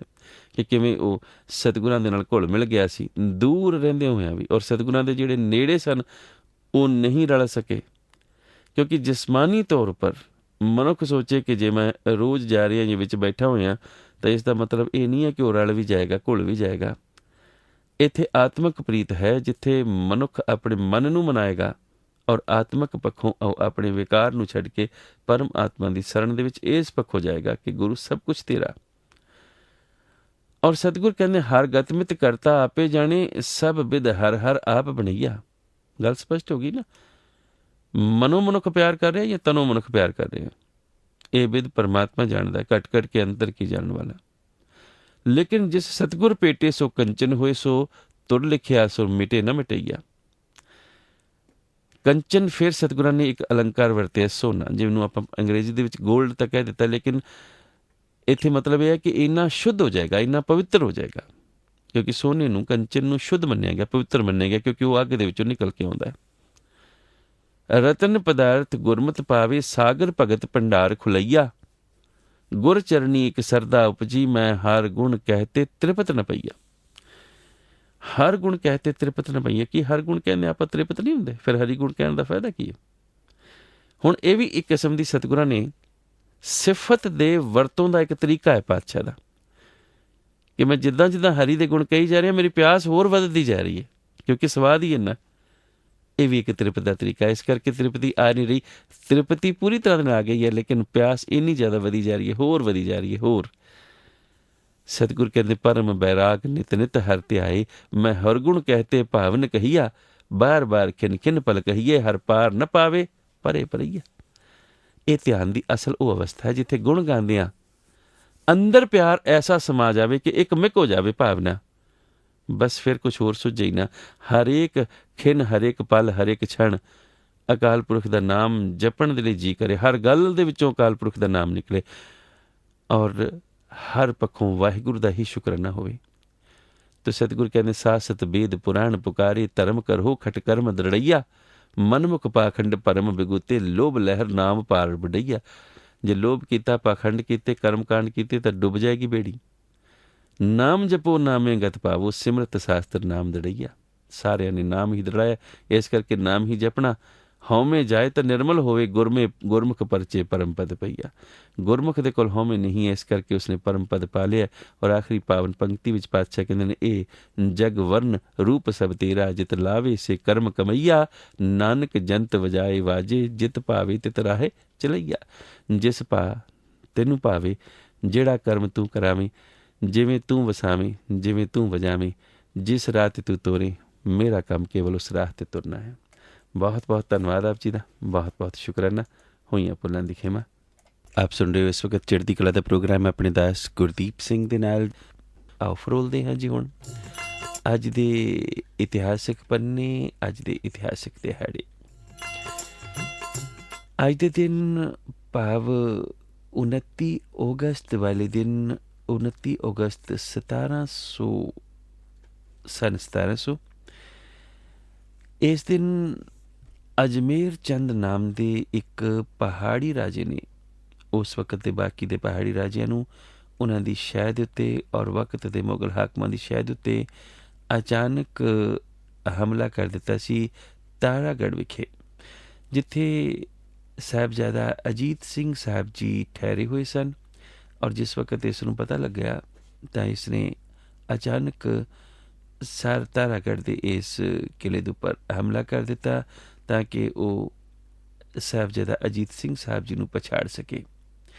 ਕਿ ਕਿਵੇਂ ਉਹ ਸਤਿਗੁਰਾਂ ਦੇ ਨਾਲ ਘੁਲ ਮਿਲ ਗਿਆ ਸੀ ਦੂਰ ਰਹਿੰਦੇ ਹੋਇਆਂ ਵੀ, ਔਰ ਸਤਿਗੁਰਾਂ ਦੇ ਜਿਹੜੇ ਨੇੜੇ ਸਨ ਉਹ ਨਹੀਂ ਰਲ ਸਕੇ। ਕਿਉਂਕਿ ਜਿਸਮਾਨੀ ਤੌਰ ਪਰ ਮਨੁੱਖ ਸੋਚੇ ਕਿ ਜੇ ਮੈਂ ਰੋਜ਼ ਜਾ ਰਿਹਾ ਜਾਂ ਵਿੱਚ ਬੈਠਾ ਹੋਇਆ ਤਾਂ ਇਸ ਦਾ ਮਤਲਬ ਇਹ ਨਹੀਂ ਹੈ ਕਿ ਉਹ ਰਲ ਵੀ ਜਾਏਗਾ, ਘੁਲ ਵੀ ਜਾਏਗਾ। ਇੱਥੇ ਆਤਮਿਕ ਪ੍ਰੀਤ ਹੈ, ਜਿੱਥੇ ਮਨੁੱਖ ਆਪਣੇ ਮਨ ਨੂੰ ਮਨਾਏਗਾ ਔਰ ਆਤਮਿਕ ਪੱਖੋਂ ਉਹ ਆਪਣੇ ਵਿਕਾਰ ਨੂੰ ਛੱਡ ਕੇ ਪਰਮ ਆਤਮਾ ਦੀ ਸ਼ਰਨ ਦੇ ਵਿੱਚ ਇਸ ਪੱਖੋਂ ਜਾਏਗਾ ਕਿ ਗੁਰੂ ਸਭ ਕੁਝ ਤੇਰਾ। ਔਰ ਸਤਿਗੁਰ ਕਹਿੰਦੇ ਹਰ ਗਤਮਿਤ ਕਰਤਾ ਆਪੇ ਜਾਣੇ, ਸਭ ਬਿਦ ਹਰ ਹਰ ਆਪ ਬਣਈਆ। ਗੱਲ ਸਪਸ਼ਟ ਹੋ ਗਈ ਨਾ। ਮਨੋਂ ਮਨੁੱਖ ਪਿਆਰ ਕਰ ਰਿਹਾ ਜਾਂ ਤਨੋਂ ਮਨੁੱਖ ਪਿਆਰ ਕਰ ਰਿਹਾ, ਇਹ ਬਿਦ ਪਰਮਾਤਮਾ ਜਾਣਦਾ, ਘਟ ਘਟ ਕੇ ਅੰਦਰ ਕੀ ਜਾਣਨ ਵਾਲਾ। ਲੇਕਿਨ ਜਿਸ ਸਤਿਗੁਰ ਭੇਟੇ ਸੋ ਕੰਚਨ ਹੋਏ, ਸੋ ਤੁਰ ਲਿਖਿਆ ਸੋ ਮਿਟੇ ਨਾ ਮਿਟਈਆ। ਕੰਚਨ ਫਿਰ ਸਤਿਗੁਰਾਂ ਨੇ ਇੱਕ ਅਲੰਕਾਰ ਵਰਤਿਆ, ਸੋਨਾ, ਜਿਹਨੂੰ ਆਪਾਂ ਅੰਗਰੇਜ਼ੀ ਦੇ ਵਿੱਚ ਗੋਲਡ ਤਾਂ ਕਹਿ ਦਿੱਤਾ, ਲੇਕਿਨ ਇੱਥੇ ਮਤਲਬ ਇਹ ਹੈ ਕਿ ਇੰਨਾ ਸ਼ੁੱਧ ਹੋ ਜਾਏਗਾ, ਇੰਨਾ ਪਵਿੱਤਰ ਹੋ ਜਾਏਗਾ, ਕਿਉਂਕਿ ਸੋਨੇ ਨੂੰ, ਕੰਚਨ ਨੂੰ ਸ਼ੁੱਧ ਮੰਨਿਆ ਗਿਆ, ਪਵਿੱਤਰ ਮੰਨਿਆ ਗਿਆ, ਕਿਉਂਕਿ ਉਹ ਅੱਗ ਦੇ ਵਿੱਚੋਂ ਨਿਕਲ ਕੇ ਆਉਂਦਾ ਹੈ। ਰਤਨ ਪਦਾਰਥ ਗੁਰਮਤ ਪਾਵੇ, ਸਾਗਰ ਭਗਤ ਭੰਡਾਰ ਖੁਲਈਆ। ਗੁਰ ਚਰਨੀ ਇੱਕ ਸਰਦਾ ਉਪਜੀ, ਮੈਂ ਹਰ ਗੁਣ ਕਹਿਤੇ ਤ੍ਰਿਪਤ ਨ ਪਈਆ। ਹਰ ਗੁਣ ਕਹਿਤੇ ਤ੍ਰਿਪਤ ਨ ਪਈਆ। ਕਿ ਹਰ ਗੁਣ ਕਹਿੰਦੇ ਆਪਾਂ ਤ੍ਰਿਪਤ ਨਹੀਂ ਹੁੰਦੇ, ਫਿਰ ਹਰੀ ਗੁਣ ਕਹਿਣ ਦਾ ਫਾਇਦਾ ਕੀ ਹੈ? ਹੁਣ ਇਹ ਵੀ ਇੱਕ ਕਿਸਮ ਦੀ ਸਤਿਗੁਰਾਂ ਨੇ ਸਿਫਤ ਦੇ ਵਰਤੋਂ ਦਾ ਇੱਕ ਤਰੀਕਾ ਹੈ ਪਾਤਸ਼ਾਹ ਦਾ, ਕਿ ਮੈਂ ਜਿੱਦਾਂ ਜਿੱਦਾਂ ਹਰੀ ਦੇ ਗੁਣ ਕਹੀ ਜਾ ਰਿਹਾ, ਮੇਰੀ ਪਿਆਸ ਹੋਰ ਵੱਧਦੀ ਜਾ ਰਹੀ ਹੈ, ਕਿਉਂਕਿ ਸਵਾਦ ਹੀ ਇੰਨਾ। ਇਹ ਵੀ ਇੱਕ ਤ੍ਰਿਪਤ ਦਾ ਤਰੀਕਾ, ਇਸ ਕਰਕੇ ਤ੍ਰਿਪਤੀ ਆ ਨਹੀਂ ਰਹੀ। ਤ੍ਰਿਪਤੀ ਪੂਰੀ ਤਰ੍ਹਾਂ ਨਾਲ ਆ ਗਈ ਹੈ, ਲੇਕਿਨ ਪਿਆਸ ਇੰਨੀ ਜ਼ਿਆਦਾ ਵਧੀ ਜਾ ਰਹੀ ਹੈ, ਹੋਰ ਵਧੀ ਜਾ ਰਹੀ ਹੈ, ਹੋਰ। ਸਤਿਗੁਰ ਕਹਿੰਦੇ ਪਰਮ ਬੈਰਾਗ ਨਿਤ ਨਿਤ ਹਰ ਧਿਆਏ, ਮੈਂ ਹਰ ਗੁਣ ਕਹਿਤੇ ਭਾਵਨ ਕਹੀਆ। ਬਾਰ ਬਾਰ ਖਿਨ ਖਿਨ ਪਲ ਕਹੀਏ, ਹਰ ਪਾਰ ਨ ਪਾਵੇ ਪਰੇ ਪਰਈਆ। ਇਹ ਧਿਆਨ ਦੀ ਅਸਲ ਉਹ ਅਵਸਥਾ ਹੈ ਜਿੱਥੇ ਗੁਣ ਗਾਉਂਦਿਆਂ ਅੰਦਰ ਪਿਆਰ ਐਸਾ ਸਮਾ ਜਾਵੇ ਕਿ ਇੱਕ ਮਿਕ ਹੋ ਜਾਵੇ ਭਾਵਨਾ, ਬਸ ਫਿਰ ਕੁਛ ਹੋਰ ਸੁਝੇ ਹੀ ਨਾ। ਹਰੇਕ ਖਿਨ, ਹਰੇਕ ਪਲ, ਹਰੇਕ ਛਣ ਅਕਾਲ ਪੁਰਖ ਦਾ ਨਾਮ ਜਪਣ ਦੇ ਲਈ ਜੀ ਕਰੇ, ਹਰ ਗੱਲ ਦੇ ਵਿੱਚੋਂ ਅਕਾਲ ਪੁਰਖ ਦਾ ਨਾਮ ਨਿਕਲੇ, ਔਰ ਹਰ ਪੱਖੋਂ ਵਾਹਿਗੁਰੂ ਦਾ ਹੀ ਸ਼ੁਕਰਾਨਾ ਹੋਵੇ। ਤੇ ਸਤਿਗੁਰ ਕਹਿੰਦੇ ਸਾਸਤ ਬੇਦ ਪੁਰਾਣ ਪੁਕਾਰੇ, ਧਰਮ ਕਰੋ ਖਟ ਕਰਮ ਦਰੜਈਆ। ਮਨਮੁਖ ਪਾਖੰਡ ਪਰਮ ਬਿਗੂਤੇ, ਲੋਭ ਲਹਿਰ ਨਾਮ ਪਾਰ ਵਡਈਆ। ਜੇ ਲੋਭ ਕੀਤਾ, ਪਾਖੰਡ ਕੀਤੇ, ਕਰਮਕਾਂਡ ਕੀਤੇ ਤਾਂ ਡੁੱਬ ਜਾਏਗੀ ਬੇੜੀ। ਨਾਮ ਜਪੋ ਨਾਮੇ ਗਤ ਪਾਵੋ, ਸਿਮਰਤ ਸ਼ਾਸਤਰ ਨਾਮ ਦੜਈਆ। ਸਾਰਿਆਂ ਨੇ ਨਾਮ ਹੀ ਦੜਾਇਆ, ਇਸ ਕਰਕੇ ਨਾਮ ਹੀ ਜਪਣਾ। ਹਉਮੈ ਜਾਏ ਤਾਂ ਨਿਰਮਲ ਹੋਵੇ, ਗੁਰਮੁਖ ਪਰਚੇ ਪਰਮ ਪਦ ਪਈਆ। ਗੁਰਮੁਖ ਦੇ ਕੋਲ ਹਉਮੈ ਨਹੀਂ ਹੈ, ਇਸ ਕਰਕੇ ਉਸਨੇ ਪਰਮ ਪਦ ਪਾ ਲਿਆ। ਔਰ ਆਖਰੀ ਪਾਵਨ ਪੰਕਤੀ ਵਿੱਚ ਪਾਤਸ਼ਾਹ ਕਹਿੰਦੇ ਨੇ, ਇਹ ਜਗ ਵਰਨ ਰੂਪ ਸਭ ਤੇਰਾ, ਜਿਤ ਲਾਵੇ ਸੇ ਕਰਮ ਕਮਈਆ। ਨਾਨਕ ਜੰਤ ਵਜਾਏ ਵਾਜੇ, ਜਿਤ ਭਾਵੇ ਤਿਤ ਰਾਹੇ ਚਲਈਆ। ਜਿਸ ਤੈਨੂੰ ਭਾਵੇ, ਜਿਹੜਾ ਕਰਮ ਤੂੰ ਕਰਾਵੇਂ, ਜਿਵੇਂ ਤੂੰ ਵਸਾਵੇਂ, ਜਿਵੇਂ ਤੂੰ ਵਜਾਵੇਂ, ਜਿਸ ਰਾਹ 'ਤੇ ਤੂੰ ਤੋਰੇ, ਮੇਰਾ ਕੰਮ ਕੇਵਲ ਉਸ ਰਾਹ 'ਤੇ ਤੁਰਨਾ ਹੈ। ਬਹੁਤ ਬਹੁਤ ਧੰਨਵਾਦ ਆਪ ਜੀ ਦਾ, ਬਹੁਤ ਬਹੁਤ ਸ਼ੁਕਰਾਨਾ। ਹੋਈਆਂ ਭੁੱਲਾਂ ਦੀ ਖਿਮਾ। ਆਪ ਸੁਣ ਰਹੇ ਹੋ ਇਸ ਵਕਤ ਚੜ੍ਹਦੀ ਕਲਾ ਦਾ ਪ੍ਰੋਗਰਾਮ ਆਪਣੇ ਦਾਸ ਗੁਰਦੀਪ ਸਿੰਘ ਦੇ ਨਾਲ। ਆਓ ਫਰੋਲਦੇ ਹਾਂ ਜੀ ਹੁਣ ਅੱਜ ਦੇ ਇਤਿਹਾਸਕ ਪੰਨੇ, ਅੱਜ ਦੇ ਇਤਿਹਾਸਕ ਦਿਹਾੜੇ। ਅੱਜ ਦੇ ਦਿਨ ਭਾਵ 29 ਅਗਸਤ ਵਾਲੇ ਦਿਨ, 29 ਅਗਸਤ 1700 ਇਸ ਦਿਨ ਅਜਮੇਰ ਚੰਦ ਨਾਮ ਦੇ ਇੱਕ ਪਹਾੜੀ ਰਾਜੇ ਨੇ, ਉਸ ਵਕਤ ਦੇ ਬਾਕੀ ਦੇ ਪਹਾੜੀ ਰਾਜਿਆਂ ਨੂੰ ਉਹਨਾਂ ਦੀ ਸ਼ਹਿ ਦੇ ਉੱਤੇ ਔਰ ਵਕਤ ਦੇ ਮੁਗਲ ਹਾਕਮਾਂ ਦੀ ਸ਼ਹਿ ਦੇ ਉੱਤੇ ਅਚਾਨਕ ਹਮਲਾ ਕਰ ਦਿੱਤਾ ਸੀ ਤਾਰਾਗੜ੍ਹ ਵਿਖੇ, ਜਿੱਥੇ ਸਾਹਿਬਜ਼ਾਦਾ ਅਜੀਤ ਸਿੰਘ ਸਾਹਿਬ ਜੀ ਠਹਿਰੇ ਹੋਏ ਸਨ। ਔਰ ਜਿਸ ਵਕਤ ਇਸ ਨੂੰ ਪਤਾ ਲੱਗਿਆ ਤਾਂ ਇਸ ਨੇ ਅਚਾਨਕ ਤਾਰਾਗੜ੍ਹ ਦੇ ਇਸ ਕਿਲੇ ਦੇ ਉੱਪਰ ਹਮਲਾ ਕਰ ਦਿੱਤਾ ਤਾਂ ਕਿ ਉਹ ਸਾਹਿਬਜ਼ਾਦਾ ਅਜੀਤ ਸਿੰਘ ਸਾਹਿਬ ਜੀ ਨੂੰ ਪਛਾੜ ਸਕੇ।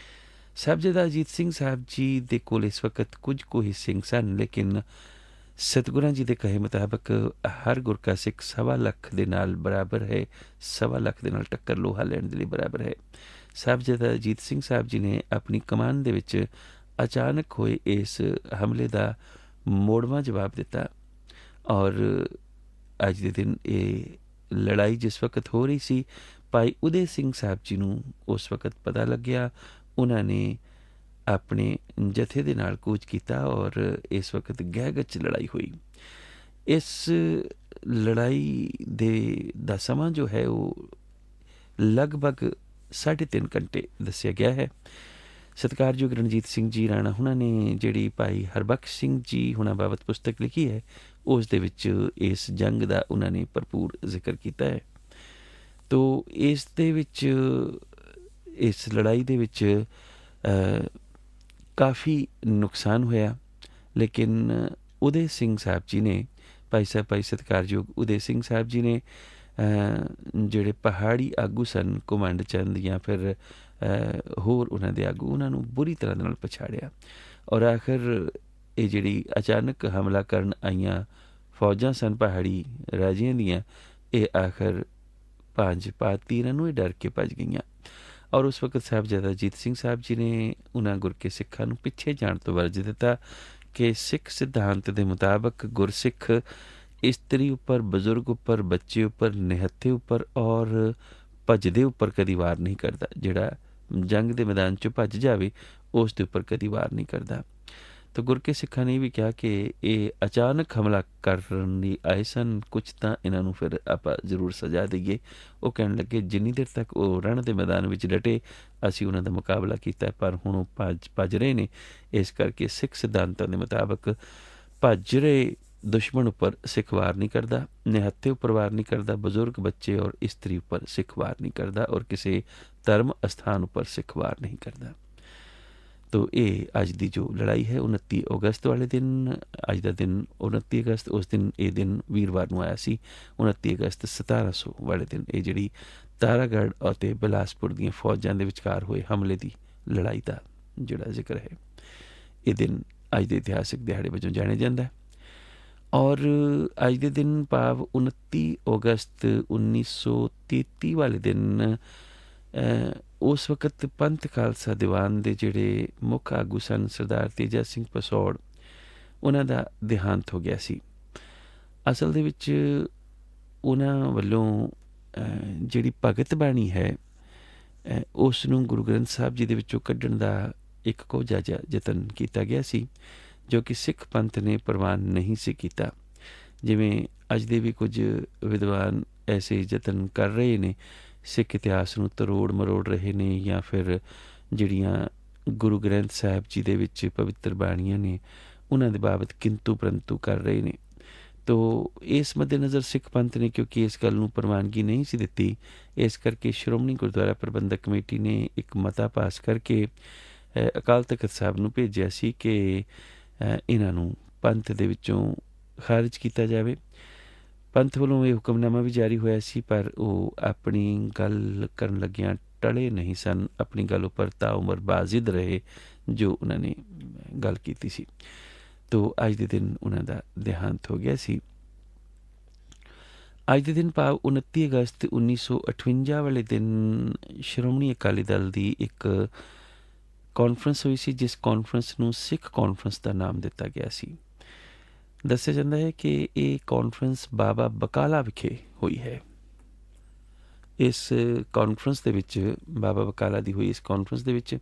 ਸਾਹਿਬਜ਼ਾਦਾ ਅਜੀਤ ਸਿੰਘ ਸਾਹਿਬ ਜੀ ਦੇ ਕੋਲ ਇਸ ਵਕਤ ਕੁਝ ਕੁ ਹੀ ਸਿੰਘ ਸਨ, ਲੇਕਿਨ ਸਤਿਗੁਰਾਂ ਜੀ ਦੇ ਕਹੇ ਮੁਤਾਬਕ ਹਰ ਗੁਰਕਾ ਸਿੱਖ 1.25 ਲੱਖ ਦੇ ਨਾਲ ਬਰਾਬਰ ਹੈ, 1.25 ਲੱਖ ਦੇ ਨਾਲ ਟੱਕਰ ਲੋਹਾ ਲੈਣ ਦੇ ਲਈ ਬਰਾਬਰ ਹੈ। ਸਾਹਿਬਜ਼ਾਦਾ ਅਜੀਤ ਸਿੰਘ ਸਾਹਿਬ ਜੀ ਨੇ ਆਪਣੀ ਕਮਾਨ ਦੇ ਵਿੱਚ ਅਚਾਨਕ ਹੋਏ ਇਸ ਹਮਲੇ ਦਾ ਮੋੜਵਾਂ ਜਵਾਬ ਦਿੱਤਾ। ਔਰ ਅੱਜ ਦੇ ਦਿਨ ਇਹ ਲੜਾਈ ਜਿਸ ਵਕਤ ਹੋ ਰਹੀ ਸੀ, ਭਾਈ ਉਦੇ ਸਿੰਘ ਸਾਹਿਬ ਜੀ ਨੂੰ ਉਸ ਵਕਤ ਪਤਾ ਲੱਗਿਆ। ਉਹਨਾਂ ਨੇ ਆਪਣੇ ਜਥੇ ਦੇ ਨਾਲ ਕੂਚ ਕੀਤਾ ਔਰ ਇਸ ਵਕਤ ਗਹਿਗੱਚ ਲੜਾਈ ਹੋਈ। ਇਸ ਲੜਾਈ ਦਾ ਸਮਾਂ ਜੋ ਹੈ ਉਹ ਲਗਭਗ 3.5 ਘੰਟੇ ਦੱਸਿਆ ਗਿਆ ਹੈ। ਸਤਿਕਾਰਯੋਗ ਰਣਜੀਤ ਸਿੰਘ ਜੀ ਰਾਣਾ ਹੁਣਾਂ ਨੇ ਜਿਹੜੀ ਭਾਈ ਹਰਬਖਸ਼ ਸਿੰਘ ਜੀ ਹੁਣਾਂ ਬਾਬਤ ਪੁਸਤਕ ਲਿਖੀ ਹੈ, ਉਸ ਦੇ ਵਿੱਚ ਇਸ ਜੰਗ ਦਾ ਉਹਨਾਂ ਨੇ ਭਰਪੂਰ ਜ਼ਿਕਰ ਕੀਤਾ ਹੈ। ਤੋ ਇਸ ਦੇ ਵਿੱਚ, ਇਸ ਲੜਾਈ ਦੇ ਵਿੱਚ ਕਾਫੀ ਨੁਕਸਾਨ ਹੋਇਆ। ਲੇਕਿਨ ਉਦੇ ਸਿੰਘ ਸਾਹਿਬ ਜੀ ਨੇ, ਭਾਈ ਸਤਿਕਾਰਯੋਗ ਉਦੇ ਸਿੰਘ ਸਾਹਿਬ ਜੀ ਨੇ ਜਿਹੜੇ ਪਹਾੜੀ ਆਗੂ ਸਨ, ਘੁਮੰਡ ਚੰਦ ਜਾਂ ਫਿਰ ਹੋਰ ਉਹਨਾਂ ਦੇ ਆਗੂ, ਉਹਨਾਂ ਨੂੰ ਬੁਰੀ ਤਰ੍ਹਾਂ ਦੇ ਨਾਲ ਪਛਾੜਿਆ ਔਰ ਆਖਰ ਇਹ ਜਿਹੜੀ ਅਚਾਨਕ ਹਮਲਾ ਕਰਨ ਆਈਆਂ ਫੌਜਾਂ ਸਨ ਪਹਾੜੀ ਰਾਜਿਆਂ ਦੀਆਂ, ਇਹ ਆਖਰ ਭਾਂਜ ਪਾਤੀ, ਇਹਨਾਂ ਨੂੰ ਇਹ ਡਰ ਕੇ ਭੱਜ ਗਈਆਂ। ਔਰ ਉਸ ਵਕਤ ਸਾਹਿਬਜ਼ਾਦਾ ਅਜੀਤ ਸਿੰਘ ਸਾਹਿਬ ਜੀ ਨੇ ਉਹਨਾਂ ਗੁਰਕੇ ਸਿੱਖਾਂ ਨੂੰ ਪਿੱਛੇ ਜਾਣ ਤੋਂ ਵਰਜ ਦਿੱਤਾ ਕਿ ਸਿੱਖ ਸਿਧਾਂਤ ਦੇ ਮੁਤਾਬਕ ਗੁਰਸਿੱਖ ਇਸਤਰੀ ਉੱਪਰ, ਬਜ਼ੁਰਗ ਉੱਪਰ, ਬੱਚੇ ਉੱਪਰ, ਨਿਹੱਥੇ ਉੱਪਰ ਔਰ ਭੱਜਦੇ ਉੱਪਰ ਕਦੀ ਵਾਰ ਨਹੀਂ ਕਰਦਾ। ਜਿਹੜਾ ਜੰਗ ਦੇ ਮੈਦਾਨ 'ਚੋਂ ਭੱਜ ਜਾਵੇ ਉਸ ਦੇ ਉੱਪਰ ਕਦੀ ਵਾਰ ਨਹੀਂ ਕਰਦਾ। ਤਾਂ ਗੁਰਕੇ ਸਿੱਖਾਂ ਨੇ ਵੀ ਕਿਹਾ ਕਿ ਇਹ ਅਚਾਨਕ ਹਮਲਾ ਕਰਨ ਲਈ ਆਏ ਸਨ, ਕੁਝ ਤਾਂ ਇਹਨਾਂ ਨੂੰ ਫਿਰ ਆਪਾਂ ਜ਼ਰੂਰ ਸਜ਼ਾ ਦਈਏ। ਉਹ ਕਹਿਣ ਲੱਗੇ ਜਿੰਨੀ ਦੇਰ ਤੱਕ ਉਹ ਰਣ ਦੇ ਮੈਦਾਨ ਵਿੱਚ ਡਟੇ ਅਸੀਂ ਉਹਨਾਂ ਦਾ ਮੁਕਾਬਲਾ ਕੀਤਾ, ਪਰ ਹੁਣ ਉਹ ਭੱਜ ਰਹੇ ਨੇ। ਇਸ ਕਰਕੇ ਸਿੱਖ ਸਿਧਾਂਤਾਂ ਦੇ ਮੁਤਾਬਕ ਭੱਜ ਰਹੇ ਦੁਸ਼ਮਣ ਉੱਪਰ ਸਿੱਖ ਵਾਰ ਨਹੀਂ ਕਰਦਾ, ਨਿਹੱਥੇ ਉੱਪਰ ਵਾਰ ਨਹੀਂ ਕਰਦਾ, ਬਜ਼ੁਰਗ, ਬੱਚੇ ਔਰ ਇਸਤਰੀ ਉੱਪਰ ਸਿੱਖ ਵਾਰ ਨਹੀਂ ਕਰਦਾ ਔਰ ਕਿਸੇ ਧਰਮ ਅਸਥਾਨ ਉੱਪਰ ਸਿੱਖ ਵਾਰ ਨਹੀਂ ਕਰਦਾ। ਤੋ ਇਹ ਅੱਜ ਦੀ ਜੋ ਲੜਾਈ ਹੈ 29 ਅਗਸਤ ਵਾਲੇ ਦਿਨ, ਅੱਜ ਦਾ ਦਿਨ 29 ਅਗਸਤ, ਉਸ ਦਿਨ ਇਹ ਦਿਨ ਵੀਰਵਾਰ ਨੂੰ ਆਇਆ ਸੀ। 29 ਅਗਸਤ 1700 ਵਾਲੇ ਦਿਨ ਇਹ ਜਿਹੜੀ ਤਾਰਾਗੜ੍ਹ ਅਤੇ ਬਿਲਾਸਪੁਰ ਦੀਆਂ ਫੌਜਾਂ ਦੇ ਵਿਚਕਾਰ ਹੋਏ ਹਮਲੇ ਦੀ ਲੜਾਈ ਦਾ ਜਿਹੜਾ ਜ਼ਿਕਰ ਹੈ, ਇਹ ਦਿਨ ਅੱਜ ਦੇ ਇਤਿਹਾਸਿਕ ਦਿਹਾੜੇ ਵਜੋਂ ਜਾਣਿਆ ਜਾਂਦਾ ਹੈ। ਔਰ ਅੱਜ ਦੇ ਦਿਨ ਭਾਵ 29 ਅਗਸਤ 1933 ਵਾਲੇ ਦਿਨ ਉਸ ਵਕਤ ਪੰਥ ਖਾਲਸਾ ਦੀਵਾਨ ਦੇ ਜਿਹੜੇ ਮੁੱਖ ਆਗੂ ਸਨ ਸਰਦਾਰ ਤੇਜਾ ਸਿੰਘ ਪਸੌੜ, ਉਹਨਾਂ ਦਾ ਦੇਹਾਂਤ ਹੋ ਗਿਆ ਸੀ। ਅਸਲ ਦੇ ਵਿੱਚ ਉਹਨਾਂ ਵੱਲੋਂ ਜਿਹੜੀ ਭਗਤ ਬਾਣੀ ਹੈ ਉਸ ਨੂੰ ਗੁਰੂ ਗ੍ਰੰਥ ਸਾਹਿਬ ਜੀ ਦੇ ਵਿੱਚੋਂ ਕੱਢਣ ਦਾ ਇੱਕ ਕੋਝਾ ਜਿਹਾ ਯਤਨ ਕੀਤਾ ਗਿਆ ਸੀ, ਜੋ ਕਿ ਸਿੱਖ ਪੰਥ ਨੇ ਪ੍ਰਵਾਨ ਨਹੀਂ ਸੀ ਕੀਤਾ। ਜਿਵੇਂ ਅੱਜ ਦੇ ਵੀ ਕੁਝ ਵਿਦਵਾਨ ਐਸੇ ਯਤਨ ਕਰ ਰਹੇ ਨੇ, ਸਿੱਖ ਇਤਿਹਾਸ ਨੂੰ ਤਰੋੜ ਮਰੋੜ ਰਹੇ ਨੇ, ਜਾਂ ਫਿਰ ਜਿਹੜੀਆਂ ਗੁਰੂ ਗ੍ਰੰਥ ਸਾਹਿਬ ਜੀ ਦੇ ਵਿੱਚ ਪਵਿੱਤਰ ਬਾਣੀਆਂ ਨੇ ਉਹਨਾਂ ਦੇ ਬਾਬਤ ਕਿੰਤੂ ਪ੍ਰੰਤੂ ਕਰ ਰਹੇ ਨੇ। ਤੋ ਇਸ ਮੱਦੇਨਜ਼ਰ ਸਿੱਖ ਪੰਥ ਨੇ ਕਿਉਂਕਿ ਇਸ ਗੱਲ ਨੂੰ ਪ੍ਰਵਾਨਗੀ ਨਹੀਂ ਸੀ ਦਿੱਤੀ, ਇਸ ਕਰਕੇ ਸ਼੍ਰੋਮਣੀ ਗੁਰਦੁਆਰਾ ਪ੍ਰਬੰਧਕ ਕਮੇਟੀ ਨੇ ਇੱਕ ਮਤਾ ਪਾਸ ਕਰਕੇ ਅਕਾਲ ਤਖਤ ਸਾਹਿਬ ਨੂੰ ਭੇਜਿਆ ਸੀ ਕਿ ਇਹਨਾਂ ਨੂੰ ਪੰਥ ਦੇ ਵਿੱਚੋਂ ਖਾਰਿਜ ਕੀਤਾ ਜਾਵੇ। ਪੰਥ ਵੱਲੋਂ ਇਹ ਹੁਕਮਨਾਮਾ ਵੀ ਜਾਰੀ ਹੋਇਆ ਸੀ, ਪਰ ਉਹ ਆਪਣੀ ਗੱਲ ਕਰਨ ਲੱਗਿਆਂ ਟਲੇ ਨਹੀਂ ਸਨ, ਆਪਣੀ ਗੱਲ ਉੱਪਰ ਤਾਉਮਰ ਬਾਜ਼ਿਦ ਰਹੇ ਜੋ ਉਹਨਾਂ ਨੇ ਗੱਲ ਕੀਤੀ ਸੀ। ਤੋ ਅੱਜ ਦੇ ਦਿਨ ਉਹਨਾਂ ਦਾ ਦੇਹਾਂਤ ਹੋ ਗਿਆ ਸੀ। ਅੱਜ ਦੇ ਦਿਨ ਭਾਵ 29 ਅਗਸਤ 1958 ਵਾਲੇ ਦਿਨ ਸ਼੍ਰੋਮਣੀ ਅਕਾਲੀ ਦਲ ਦੀ ਇੱਕ ਕਾਨਫਰੰਸ ਹੋਈ ਸੀ, ਜਿਸ ਕਾਨਫਰੰਸ ਨੂੰ ਸਿੱਖ ਕਾਨਫਰੰਸ ਦਾ ਨਾਮ ਦਿੱਤਾ ਗਿਆ ਸੀ। ਦੱਸਿਆ ਜਾਂਦਾ ਹੈ ਕਿ ਇਹ ਕਾਨਫਰੰਸ ਬਾਬਾ ਬਕਾਲਾ ਵਿਖੇ ਹੋਈ ਹੈ। ਇਸ ਕਾਨਫਰੰਸ ਦੇ ਵਿੱਚ, ਬਾਬਾ ਬਕਾਲਾ ਦੀ ਹੋਈ ਇਸ ਕਾਨਫਰੰਸ ਦੇ ਵਿੱਚ